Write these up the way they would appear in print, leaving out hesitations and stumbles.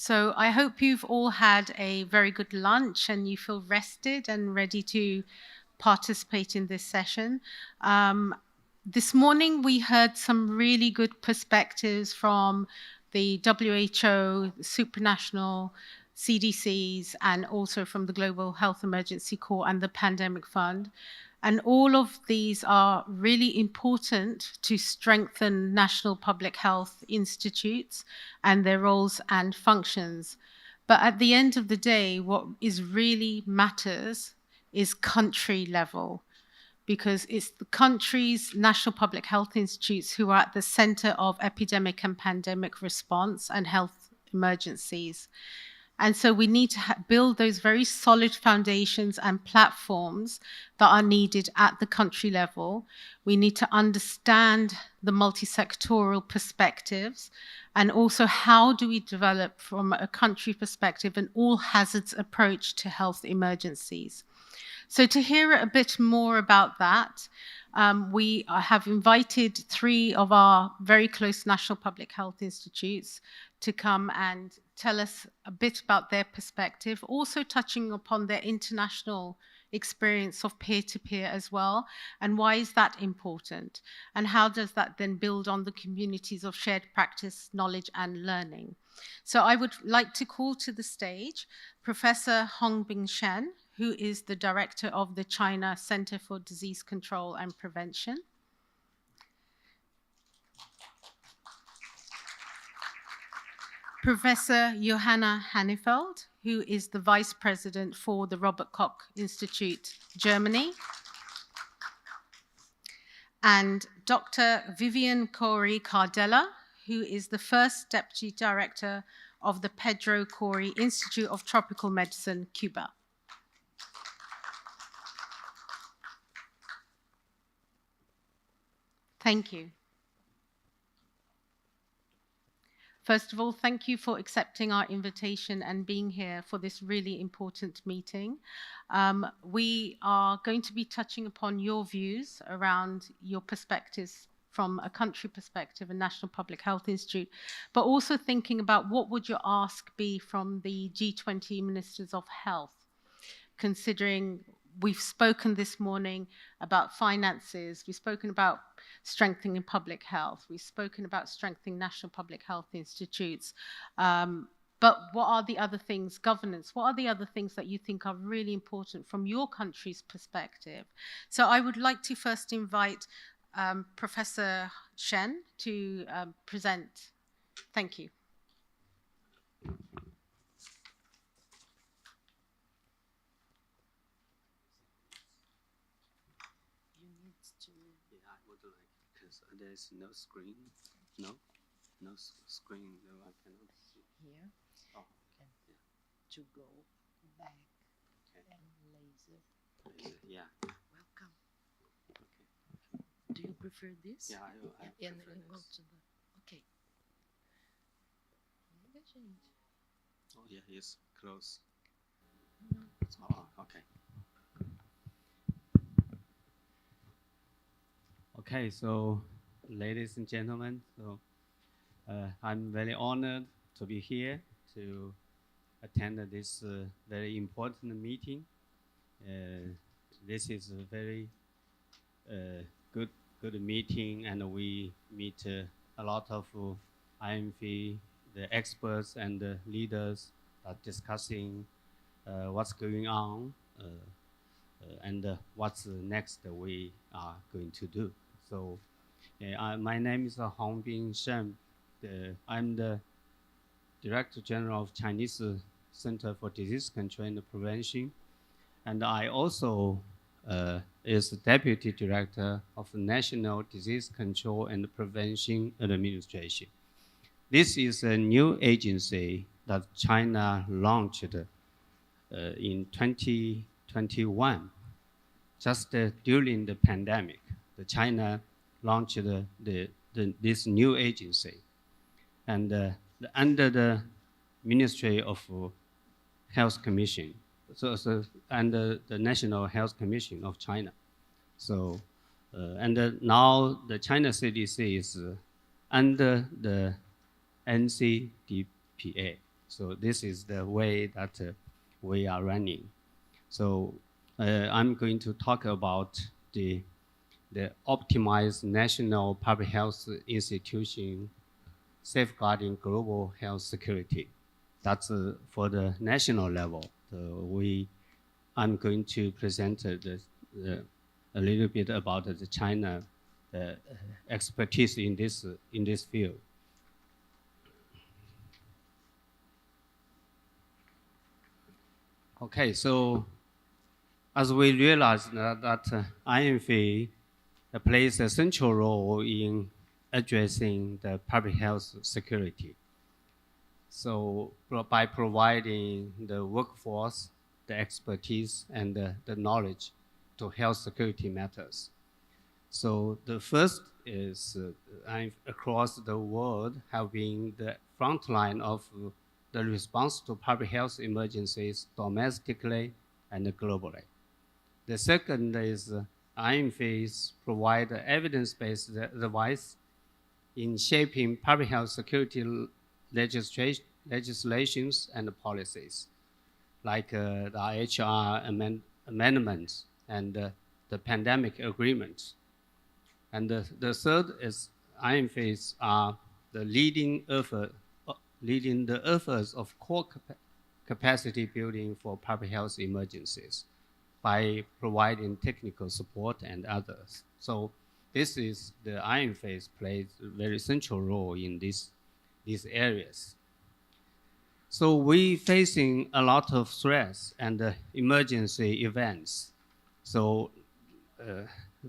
So I hope you've all had a very good lunch and you feel rested and ready to participate in this session. This morning we heard some really good perspectives from the WHO, supranational CDCs, and also from the Global Health Emergency Corps and the Pandemic Fund. And all of these are really important to strengthen national public health institutes and their roles and functions. But at the end of the day, what is really matters is country level, because it's the country's national public health institutes who are at the center of epidemic and pandemic response and health emergencies. And so we need to build those very solid foundations and platforms that are needed at the country level. We need to understand the multi-sectoral perspectives, and also how do we develop from a country perspective an all hazards approach to health emergencies. So to hear a bit more about that, we have invited 3 of our very close national public health institutes to come and tell us a bit about their perspective, also touching upon their international experience of peer-to-peer as well, and why is that important, and how does that then build on the communities of shared practice, knowledge, and learning. So I would like to call to the stage Professor Hongbin Shen, who is the director of the China Center for Disease Control and Prevention. Professor Johanna Hannefeld, who is the Vice President for the Robert Koch Institute, Germany. And Dr. Vivian Corey Cardella, who is the first Deputy Director of the Pedro Corey Institute of Tropical Medicine, Cuba. Thank you. First of all, thank you for accepting our invitation and being here for this really important meeting. We are going to be touching upon your views around your perspectives from a country perspective, a National Public Health Institute, but also thinking about what would your ask be from the G20 Ministers of Health, considering we've spoken this morning about finances, we've spoken about strengthening public health, we've spoken about strengthening national public health institutes, but what are the other things, governance, what are the other things that you think are really important from your country's perspective? So I would like to first invite Professor Shen to present. Thank you. There's no screen. No screen. No, I cannot see. Here. Oh, okay. Yeah. To go back okay. and laser. Okay. Yeah. Welcome. Okay. Do you prefer this? Yeah, I and prefer go this. to the. Okay. Oh yeah, it's close. No, it's okay. Oh, okay. Okay, so ladies and gentlemen, so I'm very honored to be here to attend this very important meeting. This is a very good meeting, and we meet a lot of IANPHI, the experts and the leaders are discussing what's going on and what's next we are going to do. So my name is Hongbin Shen. I'm the Director General of Chinese Center for Disease Control and Prevention. And I also is the Deputy Director of the National Disease Control and Prevention Administration. This is a new agency that China launched in 2021, just during the pandemic. China launched this new agency, and under the Ministry of Health Commission, so under the National Health Commission of China. So, and now the China CDC is under the NCDPA. So this is the way that we are running. So I'm going to talk about the optimized national public health institution safeguarding global health security. That's for the national level. I'm going to present a little bit about the China expertise in this field. Okay, so as we realize that IANPHI plays a central role in addressing the public health security. So by providing the workforce, the expertise, and the knowledge to health security matters. So the first is across the world have been the front line of the response to public health emergencies domestically and globally. The second is IANPHIs provide evidence-based advice in shaping public health security legislations and policies, like the IHR amendments and the pandemic agreement. And the third is IANPHIs are the leading the efforts of core capacity building for public health emergencies by providing technical support and others. So this is the IANPHIs plays a very central role in these areas. So we facing a lot of threats and emergency events. So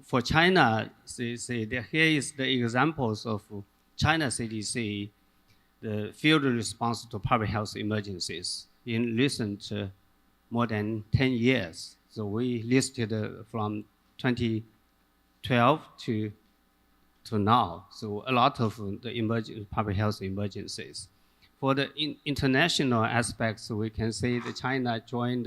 for China CDC, here is the examples of China CDC, the field response to public health emergencies in recent more than 10 years. So we listed from 2012 to now. So a lot of the public health emergencies. For the international aspects, we can say that China joined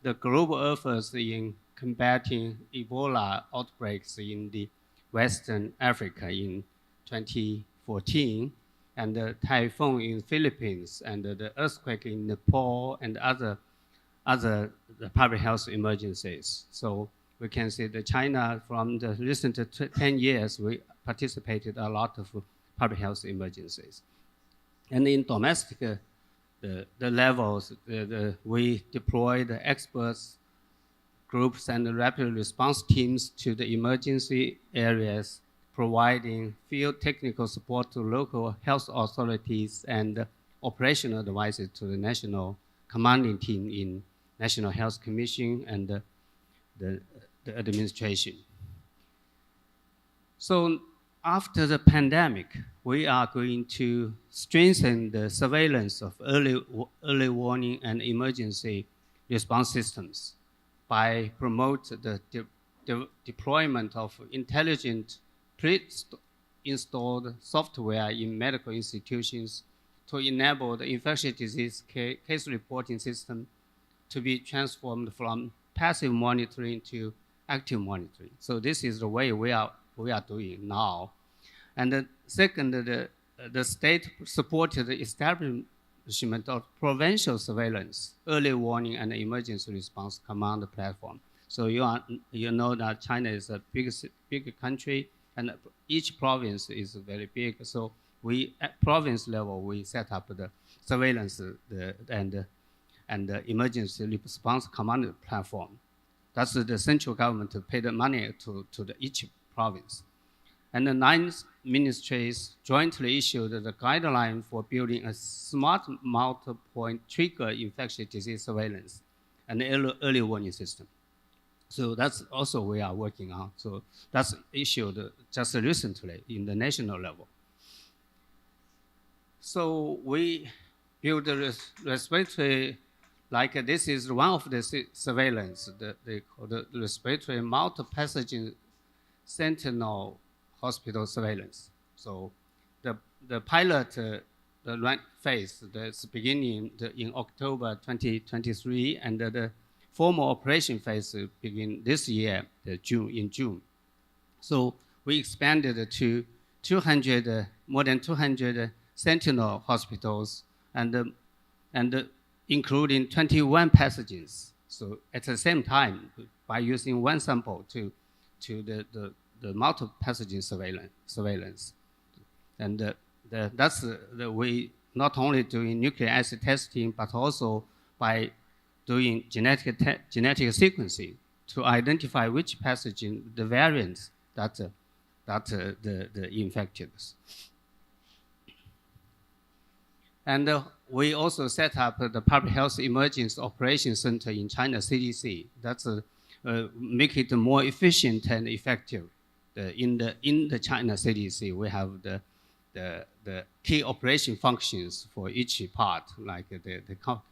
the global efforts in combating Ebola outbreaks in the Western Africa in 2014, and the typhoon in Philippines, and the earthquake in Nepal, and other public health emergencies. So we can say that China, from the recent 10 years, we participated a lot of public health emergencies. And in domestic the levels, we deployed experts groups and rapid response teams to the emergency areas, providing field technical support to local health authorities and operational advices to the national commanding team in National Health Commission and the administration. So after the pandemic, we are going to strengthen the surveillance of early warning and emergency response systems by promoting the deployment of intelligent pre-installed software in medical institutions to enable the infectious disease case reporting system to be transformed from passive monitoring to active monitoring. So this is the way we are doing now. And the second, the state supported the establishment of provincial surveillance, early warning, and emergency response command platform. So you know that China is a big country, and each province is very big. So we, at province level, we set up the surveillance and the emergency response command platform. That's the central government to pay the money to each province. And the 9 ministries jointly issued the guideline for building a smart multi-point trigger infectious disease surveillance and early warning system. So that's also we are working on. So that's issued just recently in the national level. So we build the respiratory, like this is one of the surveillance, they call the respiratory multi-pathogen sentinel hospital surveillance. So the pilot, the phase, that's beginning in October 2023, and the formal operation phase begin this year, in June. So we expanded to more than 200 sentinel hospitals, and and including 21 pathogens. So at the same time, by using one sample to the multiple pathogen surveillance. And that's the way, not only doing nucleic acid testing, but also by doing genetic sequencing to identify which pathogen, the variants that the infected. And we also set up the Public Health Emergency Operations Center in China CDC. That's make it more efficient and effective. In the China CDC, we have the key operation functions for each part, like the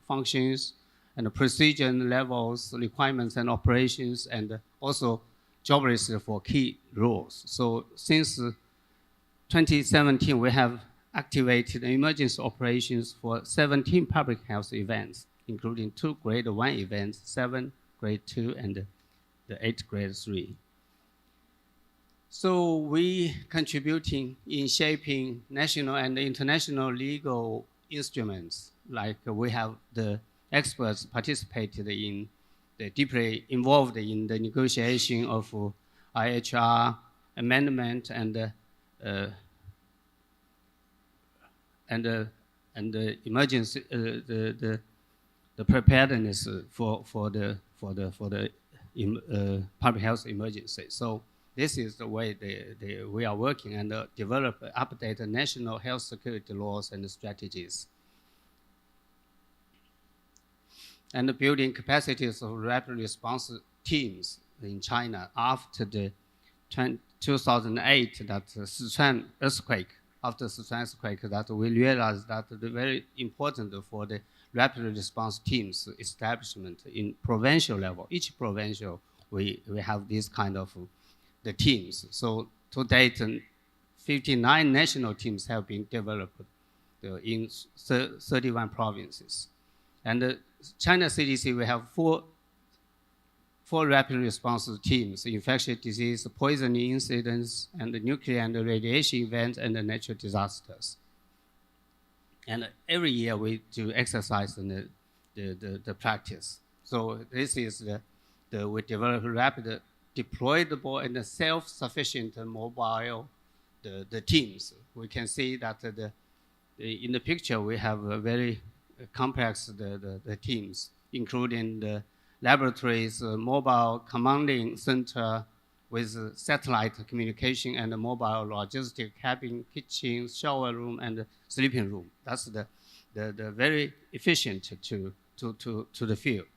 functions and the procedure levels, requirements and operations, and also job list for key roles. So since 2017, we have activated emergency operations for 17 public health events, including 2 grade 1 events, 7 grade 2, and the 8 grade 3. So we contributing in shaping national and international legal instruments, like we have the experts participated in, deeply involved in the negotiation of IHR amendment and the emergency, the preparedness for the public health emergency. So this is the way we are working and develop, update national health security laws and strategies. And building capacities of rapid response teams in China after the 2008 that Sichuan earthquake. After Sichuan earthquake, that we realized that the very important for the rapid response teams establishment in provincial level. Each provincial we have this kind of the teams. So to date, 59 national teams have been developed in 31 provinces. And China CDC, we have four rapid response teams: infectious disease, poisoning incidents, and the nuclear and radiation events, and the natural disasters. And every year we do exercise in the practice. So this is we develop rapid deployable and self-sufficient mobile the teams. We can see that in the picture we have a very complex the teams, including the laboratories, mobile commanding center with satellite communication and mobile logistic cabin, kitchen, shower room, and sleeping room. That's the very efficient to the field.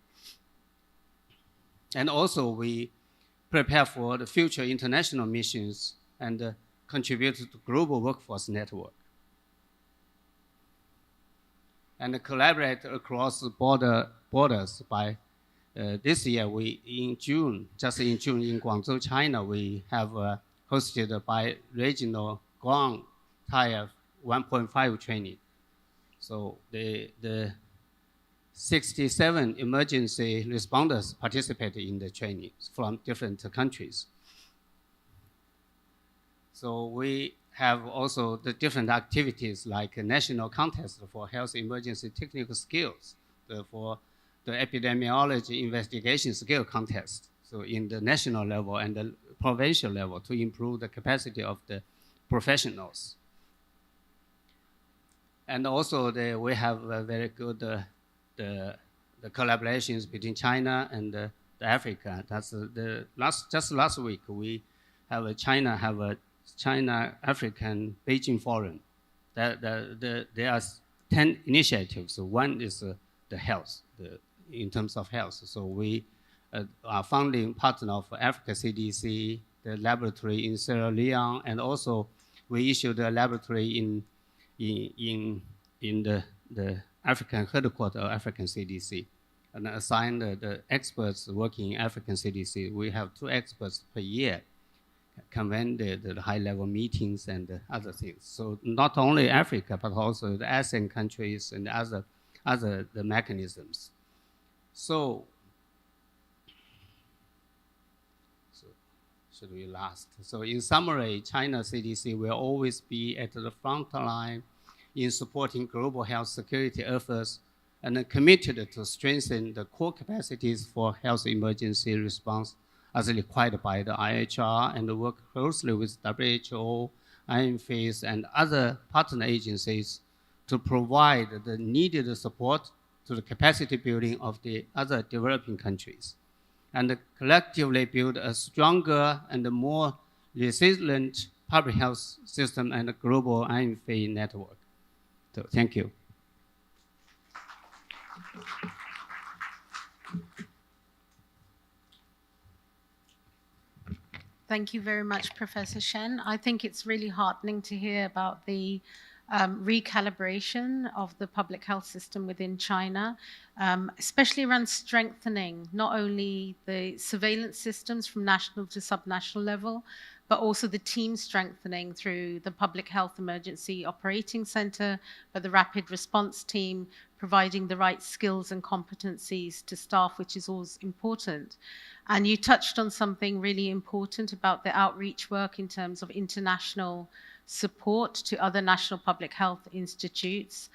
And also we prepare for the future international missions and contribute to global workforce network. And collaborate across borders by this year, in June in Guangzhou, China, we have hosted a bi-regional ground tier 1.5 training. So the 67 emergency responders participated in the training from different countries. So we have also the different activities like a national contest for health emergency technical skills, for the epidemiology investigation skill contest. So in the national level and the provincial level to improve the capacity of the professionals. And also we have a very good the collaborations between China and the Africa. That's just last week we have a China African Beijing Forum. There are 10 initiatives. So one is the health, in terms of health. So we are founding partner of Africa CDC, the laboratory in Sierra Leone, and also we issued a laboratory in the African headquarters of African CDC, and assigned the experts working in African CDC. We have 2 experts per year, convene the high-level meetings and other things. So not only Africa, but also the ASEAN countries and other the mechanisms. So should we last? So in summary, China CDC will always be at the front line in supporting global health security efforts and committed to strengthen the core capacities for health emergency response as required by the IHR, and work closely with WHO, IANPHI, and other partner agencies to provide the needed support to the capacity building of the other developing countries, and collectively build a stronger and more resilient public health system and a global IANPHI network. So thank you. Thank you very much, Professor Shen. I think it's really heartening to hear about the recalibration of the public health system within China, especially around strengthening not only the surveillance systems from national to subnational level, but also the team strengthening through the Public Health Emergency Operating Center, but the Rapid Response Team, providing the right skills and competencies to staff, which is always important. And you touched on something really important about the outreach work in terms of international support to other national public health institutes,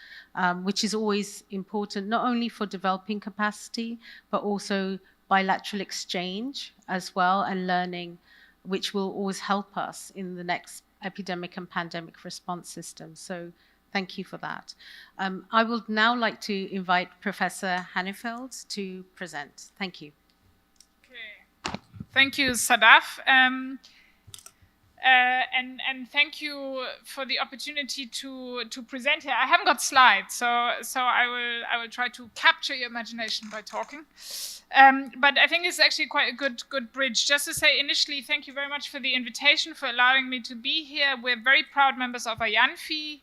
which is always important, not only for developing capacity, but also bilateral exchange as well, and learning, which will always help us in the next epidemic and pandemic response system. So thank you for that. I would now like to invite Professor Hannefeld to present. Thank you. Okay. Thank you, Sadaf. And thank you for the opportunity to present here. I haven't got slides, so I will try to capture your imagination by talking. But I think it's actually quite a good bridge. Just to say initially, thank you very much for the invitation, for allowing me to be here. We're very proud members of IANPHI.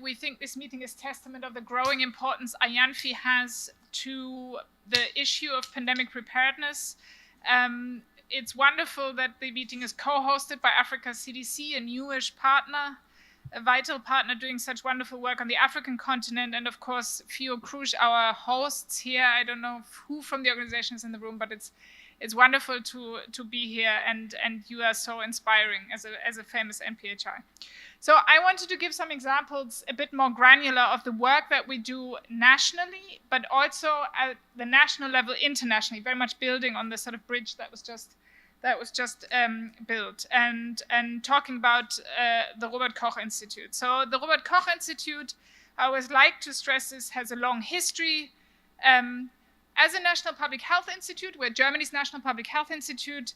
We think this meeting is testament of the growing importance IANPHI has to the issue of pandemic preparedness. It's wonderful that the meeting is co-hosted by Africa CDC, a newish partner, a vital partner doing such wonderful work on the African continent, and of course Fiocruz, our hosts here. I don't know who from the organization is in the room, but it's wonderful to be here, and you are so inspiring as a famous NPHI. So I wanted to give some examples a bit more granular of the work that we do nationally, but also at the national level internationally, very much building on the sort of bridge that was just built, and talking about the Robert Koch Institute. So the Robert Koch Institute, I always like to stress this, has a long history. As a national public health institute, we're Germany's national public health institute,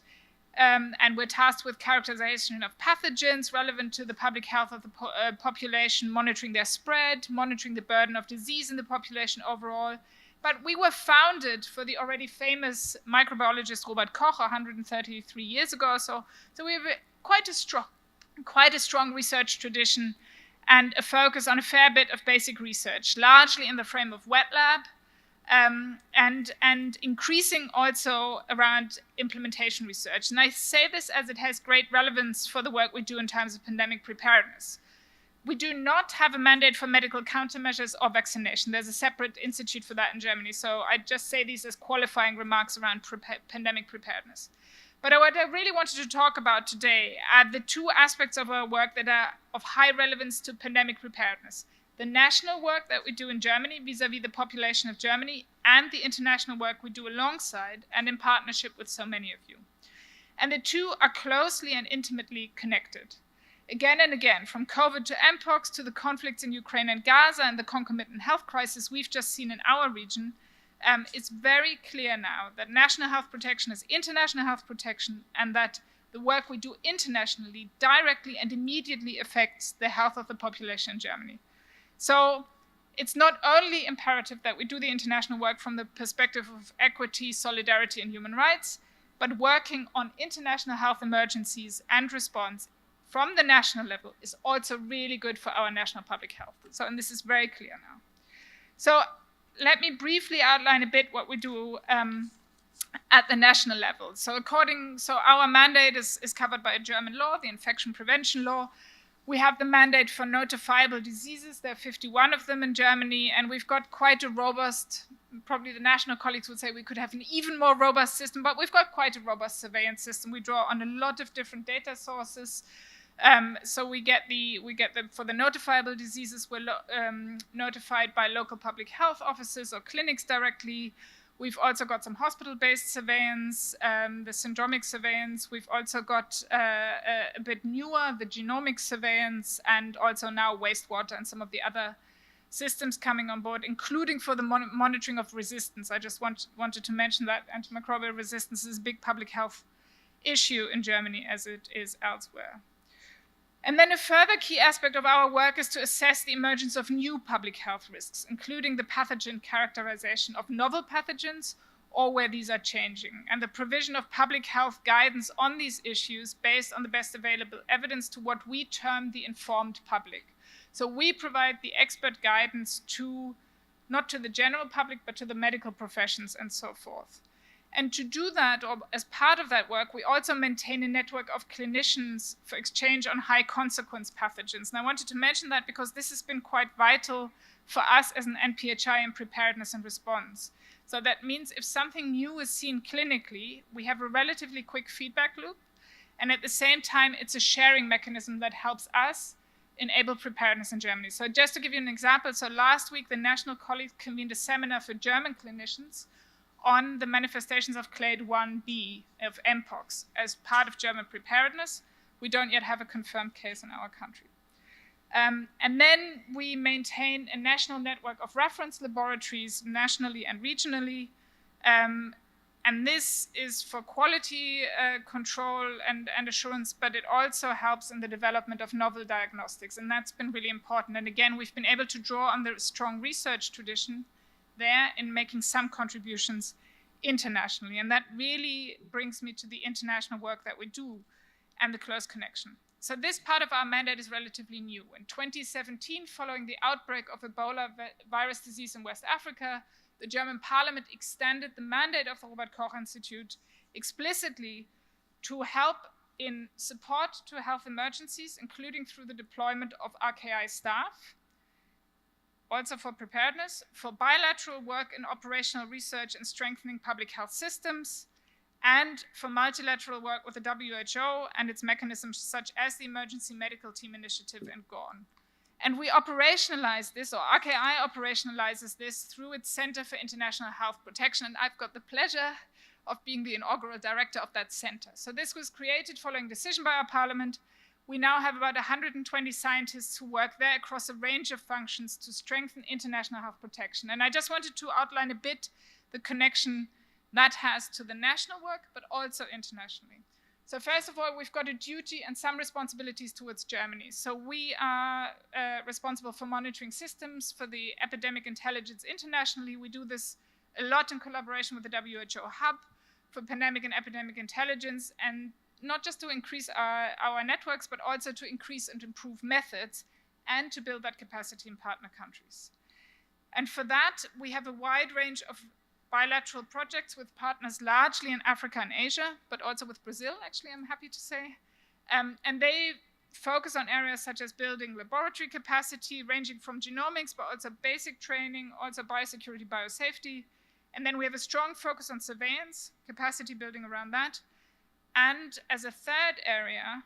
and we're tasked with characterization of pathogens relevant to the public health of the population, monitoring their spread, monitoring the burden of disease in the population overall. But we were founded for the already famous microbiologist Robert Koch 133 years ago. So we have quite a strong research tradition and a focus on a fair bit of basic research, largely in the frame of wet lab, and increasing also around implementation research. And I say this as it has great relevance for the work we do in terms of pandemic preparedness. We do not have a mandate for medical countermeasures or vaccination. There's a separate institute for that in Germany. So I just say these as qualifying remarks around pandemic preparedness. But what I really wanted to talk about today are the two aspects of our work that are of high relevance to pandemic preparedness. The national work that we do in Germany vis-a-vis the population of Germany, and the international work we do alongside and in partnership with so many of you. And the two are closely and intimately connected. Again and again, from COVID to mpox to the conflicts in Ukraine and Gaza and the concomitant health crisis we've just seen in our region, it's very clear now that national health protection is international health protection, and that the work we do internationally directly and immediately affects the health of the population in Germany. So it's not only imperative that we do the international work from the perspective of equity, solidarity, and human rights, but working on international health emergencies and response from the national level is also really good for our national public health. So, and this is very clear now. So let me briefly outline a bit what we do at the national level. So our mandate is covered by a German law, the infection prevention law. We have the mandate for notifiable diseases. There are 51 of them in Germany, and we've got quite a robust, probably the national colleagues would say we could have an even more robust system, but we've got quite a robust surveillance system. We draw on a lot of different data sources. So we get the for the notifiable diseases, we're notified by local public health offices or clinics directly. We've also got some hospital-based surveillance, the syndromic surveillance. We've also got a bit newer, the genomic surveillance, and also now wastewater and some of the other systems coming on board, including for the monitoring of resistance. I just wanted to mention that antimicrobial resistance is a big public health issue in Germany as it is elsewhere. And then a further key aspect of our work is to assess the emergence of new public health risks, including the pathogen characterization of novel pathogens or where these are changing, and the provision of public health guidance on these issues based on the best available evidence to what we term the informed public. So we provide the expert guidance to, not to the general public, but to the medical professions and so forth. And to do that, or as part of that work, we also maintain a network of clinicians for exchange on high consequence pathogens. And I wanted to mention that because this has been quite vital for us as an NPHI in preparedness and response. So that means if something new is seen clinically, we have a relatively quick feedback loop. And at the same time, it's a sharing mechanism that helps us enable preparedness in Germany. So just to give you an example, so last week, the National College convened a seminar for German clinicians on the manifestations of clade 1b of mpox as part of German preparedness. We don't yet have a confirmed case in our country. And then we maintain a national network of reference laboratories nationally and regionally. And this is for quality control and assurance, but it also helps in the development of novel diagnostics. And that's been really important. And again, we've been able to draw on the strong research tradition there in making some contributions internationally. And that really brings me to the international work that we do and the close connection. So this part of our mandate is relatively new. In 2017, following the outbreak of Ebola virus disease in West Africa, the German parliament extended the mandate of the Robert Koch Institute explicitly to help in support to health emergencies, including through the deployment of RKI staff, also for preparedness, for bilateral work in operational research and strengthening public health systems, and for multilateral work with the WHO and its mechanisms such as the Emergency Medical Team Initiative and GORN. And we operationalize this, or RKI operationalizes this through its Center for International Health Protection, and I've got the pleasure of being the inaugural director of that center. So this was created following decision by our parliament. We now have about 120 scientists who work there across a range of functions to strengthen international health protection. And I just wanted to outline a bit the connection that has to the national work, but also internationally. So first of all, we've got a duty and some responsibilities towards Germany. So we are responsible for monitoring systems for the epidemic intelligence internationally. We do this a lot in collaboration with the WHO hub for pandemic and epidemic intelligence, and not just to increase our networks, but also to increase and improve methods and to build that capacity in partner countries. And for that, we have a wide range of bilateral projects with partners largely in Africa and Asia, but also with Brazil, actually, I'm happy to say. And they focus on areas such as building laboratory capacity, ranging from genomics, but also basic training, also biosecurity, biosafety. And then we have a strong focus on surveillance, capacity building around that. And as a third area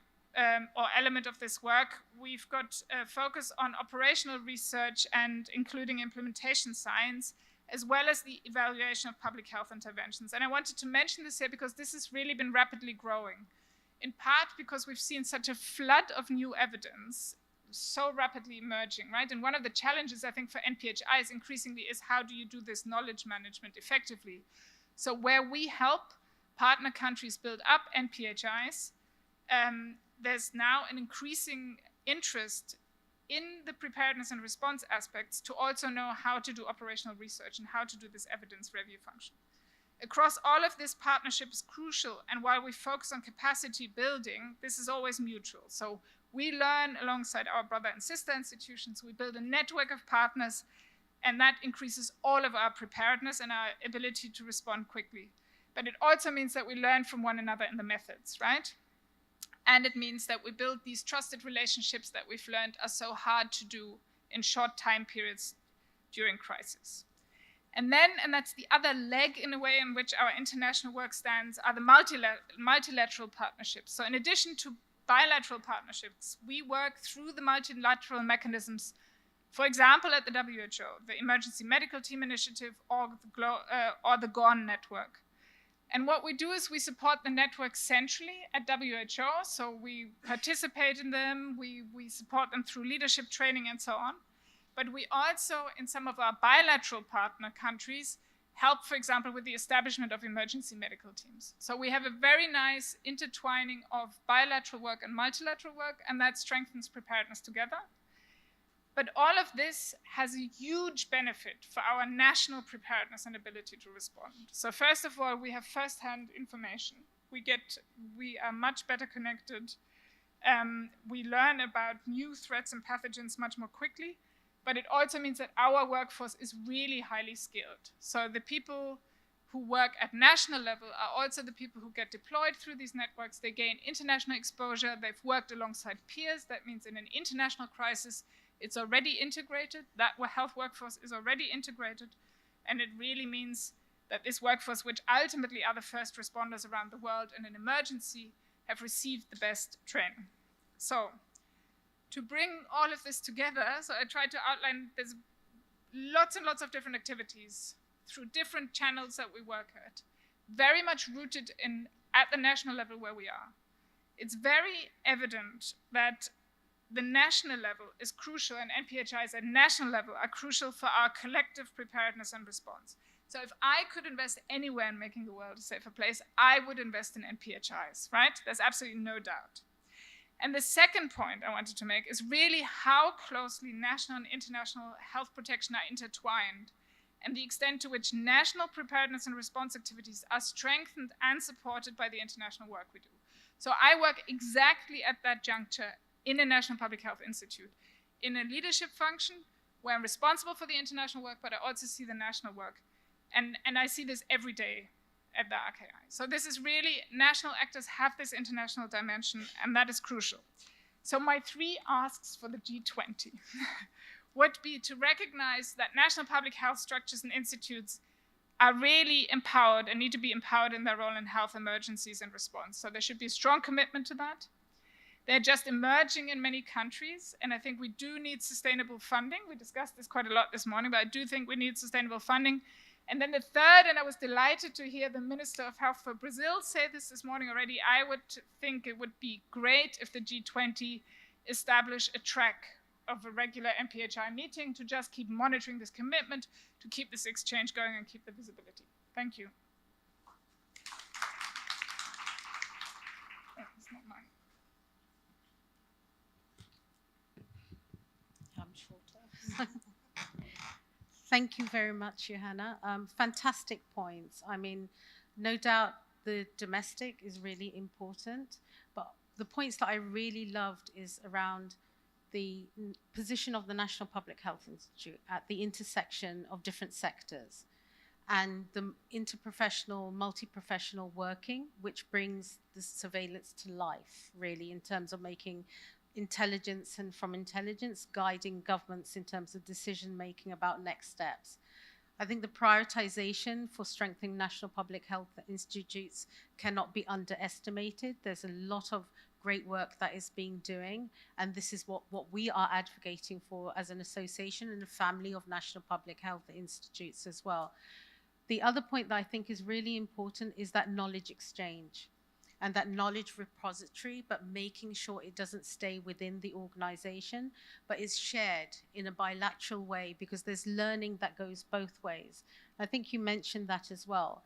or element of this work, we've got a focus on operational research and including implementation science, as well as the evaluation of public health interventions. And I wanted to mention this here because this has really been rapidly growing, in part because we've seen such a flood of new evidence so rapidly emerging, right? And one of the challenges, I think, for NPHIs increasingly is how do you do this knowledge management effectively? So where we help partner countries build up NPHIs, there's now an increasing interest in the preparedness and response aspects to also know how to do operational research and how to do this evidence review function. Across all of this, partnership is crucial, and while we focus on capacity building, this is always mutual. So we learn alongside our brother and sister institutions, we build a network of partners, and that increases all of our preparedness and our ability to respond quickly. But it also means that we learn from one another in the methods, right? And it means that we build these trusted relationships that we've learned are so hard to do in short time periods during crisis. And then, and that's the other leg in a way in which our international work stands, are the multilateral partnerships. So in addition to bilateral partnerships, we work through the multilateral mechanisms, for example, at the WHO, the Emergency Medical Team Initiative, or the GORN network. And what we do is we support the network centrally at WHO, so we participate in them, we support them through leadership training and so on. But we also, in some of our bilateral partner countries, help, for example, with the establishment of emergency medical teams. So we have a very nice intertwining of bilateral work and multilateral work, and that strengthens preparedness together. But all of this has a huge benefit for our national preparedness and ability to respond. So first of all, we have first-hand information. We are much better connected. We learn about new threats and pathogens much more quickly, but it also means that our workforce is really highly skilled. So the people who work at national level are also the people who get deployed through these networks. They gain international exposure. They've worked alongside peers. That means in an international crisis, it's already integrated. That health workforce is already integrated. And it really means that this workforce, which ultimately are the first responders around the world in an emergency, have received the best training. So to bring all of this together, so I tried to outline, there's lots and lots of different activities through different channels that we work at, very much rooted at the national level where we are. It's very evident that the national level is crucial, and NPHIs at national level are crucial for our collective preparedness and response. So if I could invest anywhere in making the world a safer place, I would invest in NPHIs, right? There's absolutely no doubt. And the second point I wanted to make is really how closely national and international health protection are intertwined, and the extent to which national preparedness and response activities are strengthened and supported by the international work we do. So I work exactly at that juncture in a National Public Health Institute, in a leadership function where I'm responsible for the international work, but I also see the national work. And I see this every day at the RKI. So this is really, national actors have this international dimension, and that is crucial. So my 3 asks for the G20 would be to recognize that national public health structures and institutes are really empowered and need to be empowered in their role in health emergencies and response. So there should be a strong commitment to that. They're just emerging in many countries, and I think we do need sustainable funding. We discussed this quite a lot this morning, but I do think we need sustainable funding. And then the third, and I was delighted to hear the Minister of Health for Brazil say this morning already, I would think it would be great if the G20 establish a track of a regular NPHI meeting to just keep monitoring this commitment, to keep this exchange going and keep the visibility. Thank you. Oh, it's not mine. Thank you very much, Johanna. Fantastic points. I mean, no doubt the domestic is really important, but the points that I really loved is around the position of the National Public Health Institute at the intersection of different sectors and the interprofessional, multi-professional working, which brings the surveillance to life, really, in terms of making intelligence and from intelligence guiding governments in terms of decision making about next steps. I think the prioritization for strengthening national public health institutes cannot be underestimated. There's a lot of great work that is being doing, and this is what we are advocating for as an association and a family of national public health institutes as well. The other point that I think is really important is that knowledge exchange and that knowledge repository, but making sure it doesn't stay within the organization, but is shared in a bilateral way, because there's learning that goes both ways. I think you mentioned that as well.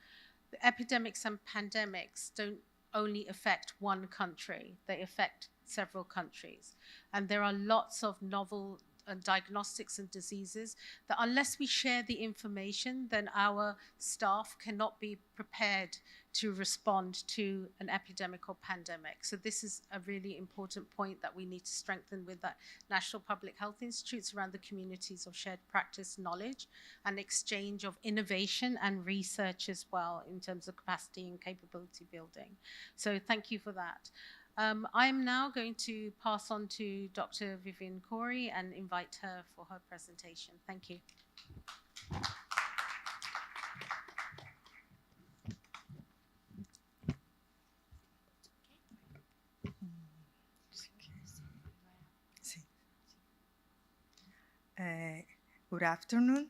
The epidemics and pandemics don't only affect one country, they affect several countries. And there are lots of novel diagnostics and diseases that unless we share the information, then our staff cannot be prepared to respond to an epidemic or pandemic. So this is a really important point that we need to strengthen with that National Public Health Institutes around the communities of shared practice knowledge and exchange of innovation and research as well in terms of capacity and capability building. So thank you for that. I'm now going to pass on to Dr. Vivian Corey and invite her for her presentation. Thank you. Good afternoon.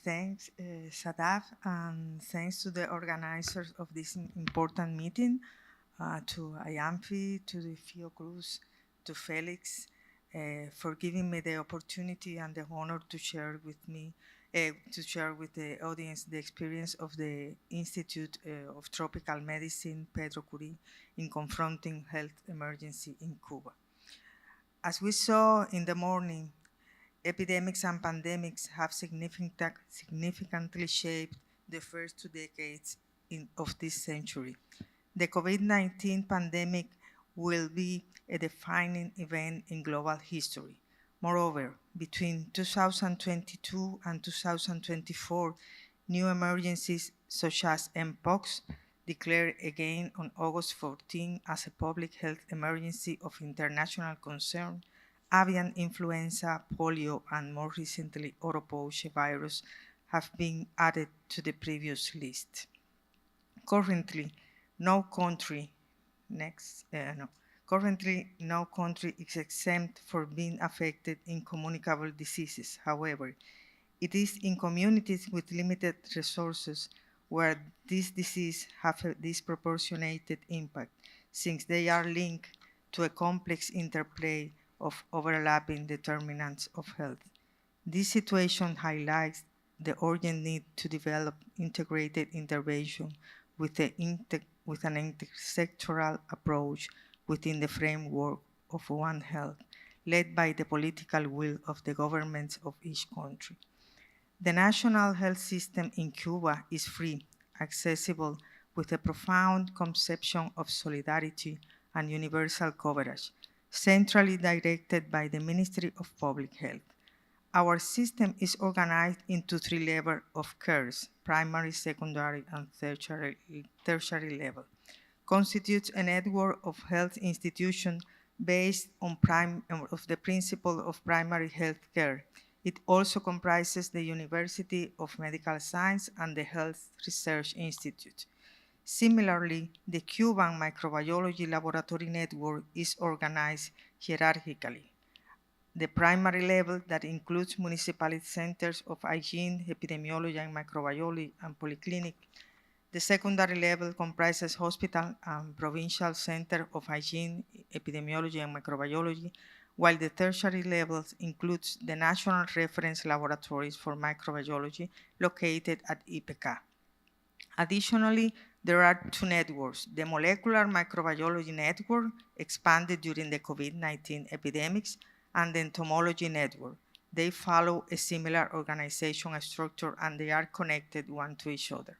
Thanks, Sadaf, and thanks to the organizers of this important meeting, to IANPHI, to the Fiocruz, to Felix, for giving me the opportunity and the honor to share with the audience the experience of the Institute of Tropical Medicine, Pedro Curie, in confronting health emergency in Cuba. As we saw in the morning, epidemics and pandemics have significantly shaped the first 2 decades of this century. The COVID-19 pandemic will be a defining event in global history. Moreover, between 2022 and 2024, new emergencies such as Mpox, declared again on August 14 as a public health emergency of international concern, avian influenza, polio, and more recently Oropouche virus have been added to the previous list. Currently, no country is exempt from being affected in communicable diseases. However, it is in communities with limited resources where this disease have a disproportionate impact, since they are linked to a complex interplay of overlapping determinants of health. This situation highlights the urgent need to develop integrated intervention with an intersectoral approach within the framework of One Health, led by the political will of the governments of each country. The national health system in Cuba is free, accessible, with a profound conception of solidarity and universal coverage, centrally directed by the Ministry of Public Health. Our system is organized into 3 levels of cares: primary, secondary, and tertiary level. Constitutes a network of health institutions based on the principle of primary health care. It also comprises the University of Medical Science and the Health Research Institute. Similarly, the Cuban Microbiology Laboratory Network is organized hierarchically. The primary level, that includes municipality centers of hygiene, epidemiology, and microbiology, and polyclinic. The secondary level comprises hospital and provincial center of hygiene, epidemiology, and microbiology, while the tertiary levels includes the national reference laboratories for microbiology located at IPK. Additionally, there are 2 networks: the Molecular Microbiology Network, expanded during the COVID-19 epidemics, and the Entomology Network. They follow a similar organizational structure and they are connected one to each other.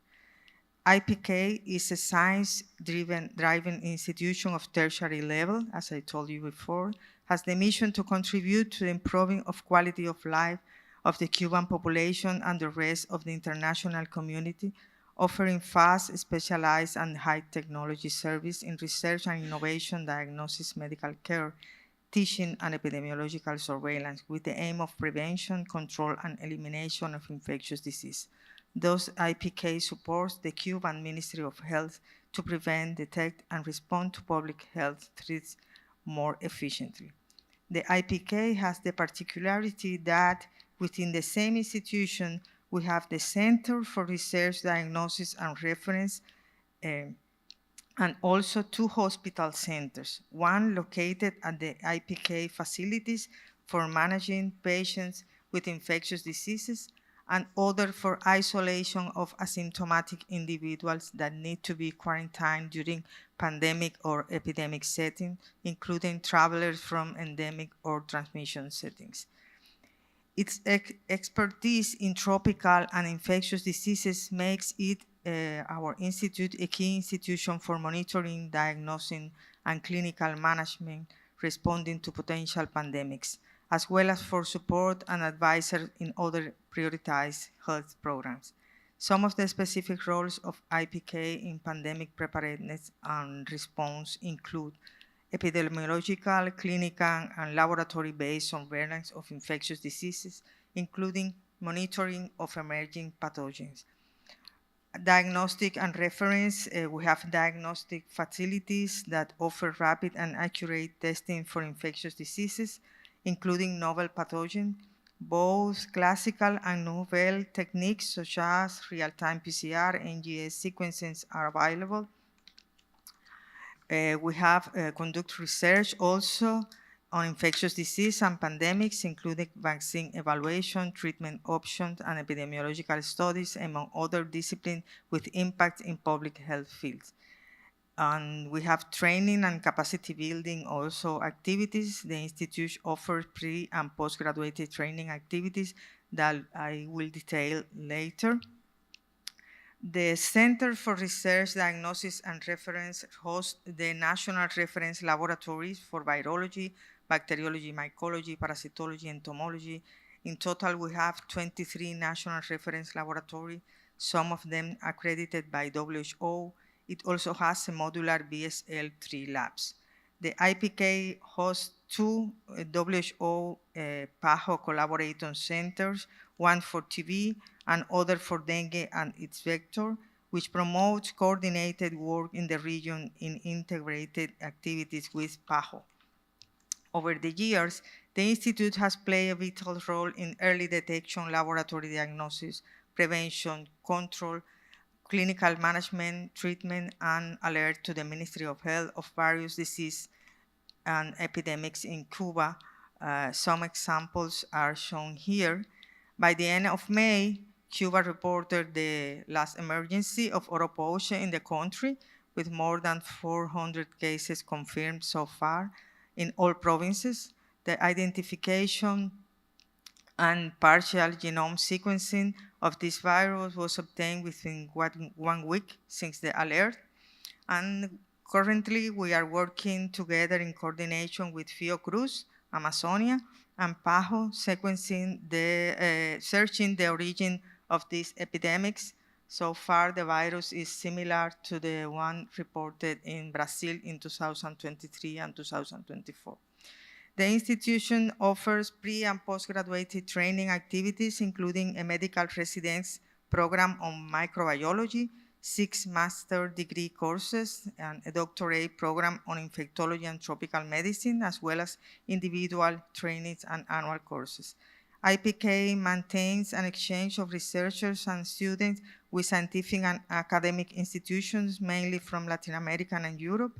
IPK is a science-driven institution of tertiary level, as I told you before, has the mission to contribute to the improving of quality of life of the Cuban population and the rest of the international community, offering fast, specialized, and high technology service in research and innovation, diagnosis, medical care, teaching, and epidemiological surveillance with the aim of prevention, control, and elimination of infectious disease. Thus, IPK supports the Cuban Ministry of Health to prevent, detect, and respond to public health threats more efficiently. The IPK has the particularity that within the same institution, we have the Center for Research, Diagnosis, and Reference, and also 2 hospital centers, one located at the IPK facilities for managing patients with infectious diseases, and other for isolation of asymptomatic individuals that need to be quarantined during pandemic or epidemic settings, including travelers from endemic or transmission settings. Its expertise in tropical and infectious diseases makes it our institute a key institution for monitoring, diagnosing, and clinical management responding to potential pandemics, as well as for support and advisor in other prioritized health programs. Some of the specific roles of IPK in pandemic preparedness and response include epidemiological, clinical, and laboratory-based surveillance of infectious diseases, including monitoring of emerging pathogens. Diagnostic and reference, we have diagnostic facilities that offer rapid and accurate testing for infectious diseases, including novel pathogens, Both classical and novel techniques such as real-time PCR and NGS sequencing are available. We have conduct research also on infectious disease and pandemics, including vaccine evaluation, treatment options, and epidemiological studies, among other disciplines with impact in public health fields. And we have training and capacity building also activities. The Institute offers pre- and postgraduate training activities that I will detail later. The Center for Research, Diagnosis, and Reference hosts the National Reference Laboratories for Virology, Bacteriology, Mycology, Parasitology, and Entomology. In total, we have 23 national reference laboratories, some of them accredited by WHO. It also has a modular BSL-3 labs. The IPK hosts two WHO PAHO collaboration centers, one for TB and other for dengue and its vector, which promotes coordinated work in the region in integrated activities with PAHO. Over the years, the Institute has played a vital role in early detection, laboratory diagnosis, prevention, control, clinical management, treatment, and alert to the Ministry of Health of various diseases and epidemics in Cuba. Some examples are shown here. By the end of May, Cuba reported the last emergency of oropouche in the country, with more than 400 cases confirmed so far in all provinces. The identification and partial genome sequencing of this virus was obtained within 1 week since the alert. And currently, we are working together in coordination with Fiocruz, Amazonia, and PAHO, searching the origin of these epidemics. So far, the virus is similar to the one reported in Brazil in 2023 and 2024. The institution offers pre- and postgraduate training activities, including a medical residence program on microbiology, 6 master degree courses, and a doctorate program on infectology and tropical medicine, as well as individual trainings and annual courses. IPK maintains an exchange of researchers and students with scientific and academic institutions, mainly from Latin America and Europe.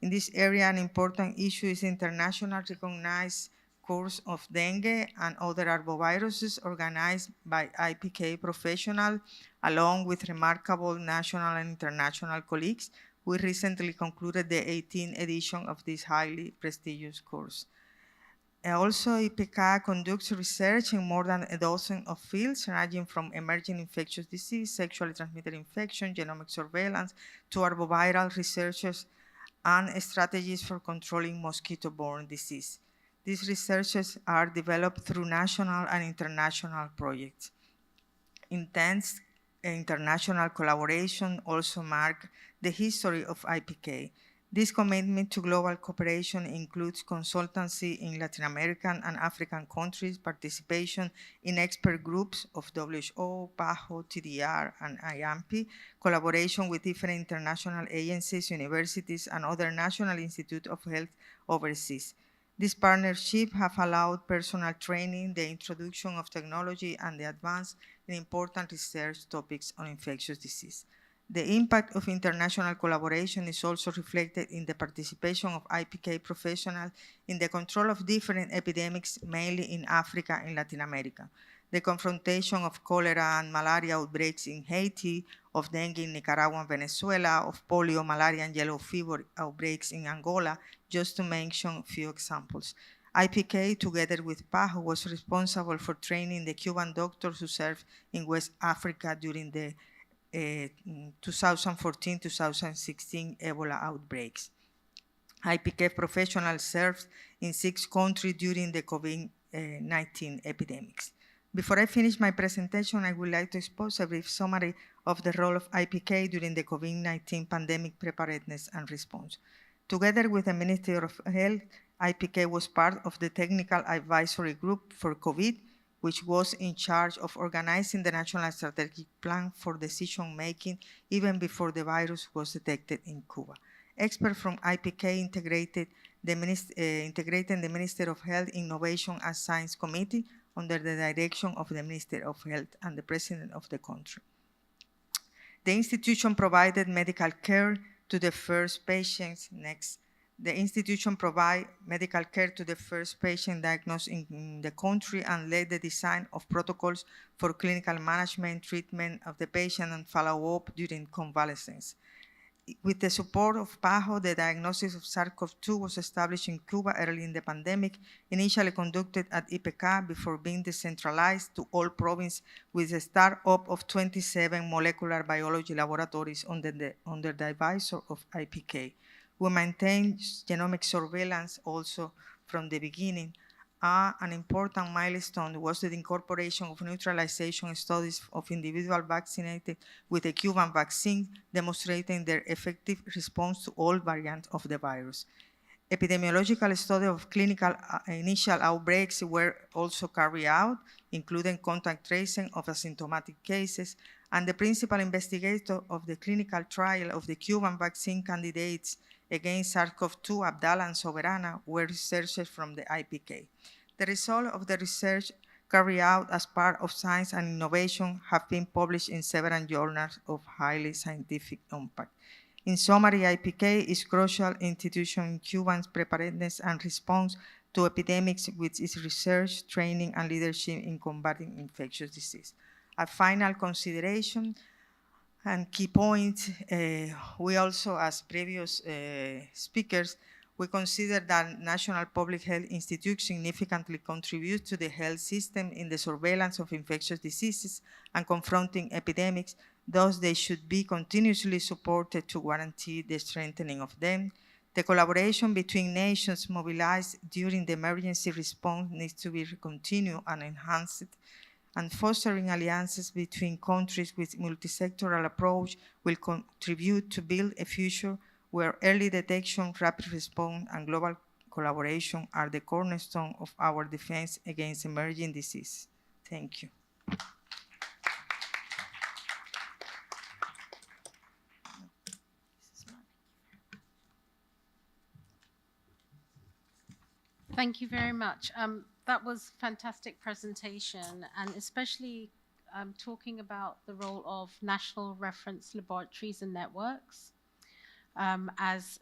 In this area, an important issue is international recognized course of dengue and other arboviruses organized by IPK professionals, along with remarkable national and international colleagues. We recently concluded the 18th edition of this highly prestigious course. Also, IPK conducts research in more than a dozen of fields, ranging from emerging infectious disease, sexually transmitted infection, genomic surveillance, to arboviral researchers and strategies for controlling mosquito-borne disease. These researches are developed through national and international projects. Intense international collaboration also mark the history of IPK. This commitment to global cooperation includes consultancy in Latin American and African countries, participation in expert groups of WHO, PAHO, TDR, and IANPHI, collaboration with different international agencies, universities, and other national institutes of health overseas. This partnership have allowed personal training, the introduction of technology, and the advance in important research topics on infectious disease. The impact of international collaboration is also reflected in the participation of IPK professionals in the control of different epidemics, mainly in Africa and Latin America. The confrontation of cholera and malaria outbreaks in Haiti, of dengue in Nicaragua and Venezuela, of polio, malaria, and yellow fever outbreaks in Angola, just to mention a few examples. IPK, together with PAHO, was responsible for training the Cuban doctors who served in West Africa during the 2014-2016 Ebola outbreaks. IPK professionals served in 6 countries during the COVID-19 epidemics. Before I finish my presentation, I would like to expose a brief summary of the role of IPK during the COVID-19 pandemic preparedness and response. Together with the Ministry of Health, IPK was part of the Technical Advisory Group for COVID, which was in charge of organizing the National Strategic Plan for decision-making even before the virus was detected in Cuba. Experts from IPK integrated the Minister of Health, Innovation, and Science Committee, under the direction of the Minister of Health and the President of the country. The institution provided medical care to the first patients. Next. The institution provided medical care to the first patient diagnosed in the country and led the design of protocols for clinical management, treatment of the patient, and follow-up during convalescence. With the support of PAHO, the diagnosis of SARS-CoV-2 was established in Cuba early in the pandemic, initially conducted at IPK before being decentralized to all provinces with a start-up of 27 molecular biology laboratories under the advisor of IPK. We maintained genomic surveillance also from the beginning. An important milestone was the incorporation of neutralization studies of individuals vaccinated with a Cuban vaccine, demonstrating their effective response to all variants of the virus. Epidemiological studies of clinical initial outbreaks were also carried out, including contact tracing of asymptomatic cases, and the principal investigator of the clinical trial of the Cuban vaccine candidates against SARS-CoV-2, Abdallah and Soberana, were researchers from the IPK. The results of the research carried out as part of science and innovation have been published in several journals of highly scientific impact. In summary, IPK is a crucial institution in Cuba's preparedness and response to epidemics with its research, training, and leadership in combating infectious disease. A final consideration and key point, we also, as previous speakers, we consider that national public health institutes significantly contribute to the health system in the surveillance of infectious diseases and confronting epidemics. Thus, they should be continuously supported to guarantee the strengthening of them. The collaboration between nations mobilized during the emergency response needs to be continued and enhanced, and fostering alliances between countries with multi-sectoral approach will contribute to build a future where early detection, rapid response, and global collaboration are the cornerstone of our defense against emerging disease. Thank you. Thank you very much. That was a fantastic presentation, and especially talking about the role of national reference laboratories and networks as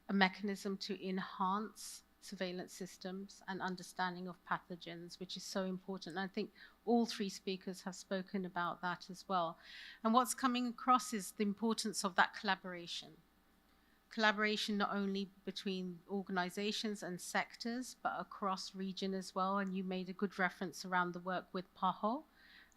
a mechanism to enhance surveillance systems and understanding of pathogens, which is so important. And I think all three speakers have spoken about that as well. And what's coming across is the importance of that collaboration. Collaboration not only between organizations and sectors, but across region as well. And you made a good reference around the work with PAHO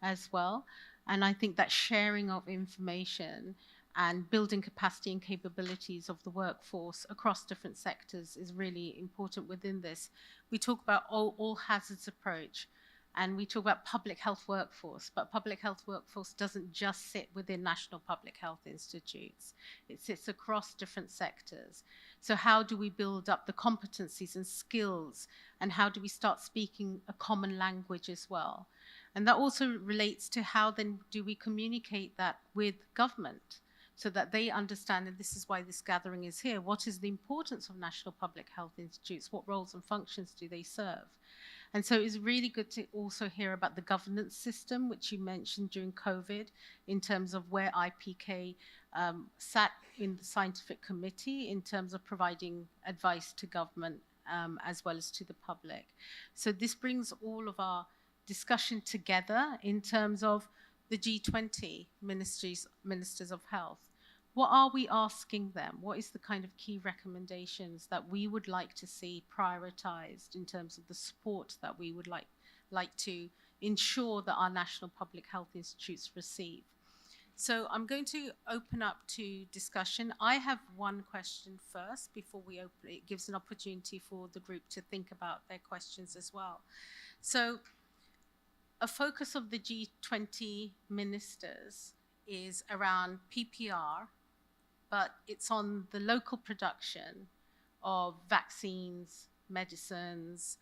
as well. And I think that sharing of information and building capacity and capabilities of the workforce across different sectors is really important within this. We talk about all hazards approach, and we talk about public health workforce, but public health workforce doesn't just sit within national public health institutes. It sits across different sectors. So how do we build up the competencies and skills, and how do we start speaking a common language as well? And that also relates to how then do we communicate that with government, so that they understand, and this is why this gathering is here, what is the importance of national public health institutes? What roles and functions do they serve? And so it's really good to also hear about the governance system, which you mentioned during COVID, in terms of where IPK sat in the scientific committee in terms of providing advice to government as well as to the public. So this brings all of our discussion together in terms of the G20 ministers of health. What are we asking them? What is the kind of key recommendations that we would like to see prioritized in terms of the support that we would like to ensure that our national public health institutes receive? So I'm going to open up to discussion. I have one question first before we open. It gives an opportunity for the group to think about their questions as well. So a focus of the G20 ministers is around PPR, but it's on the local production of vaccines, medicines,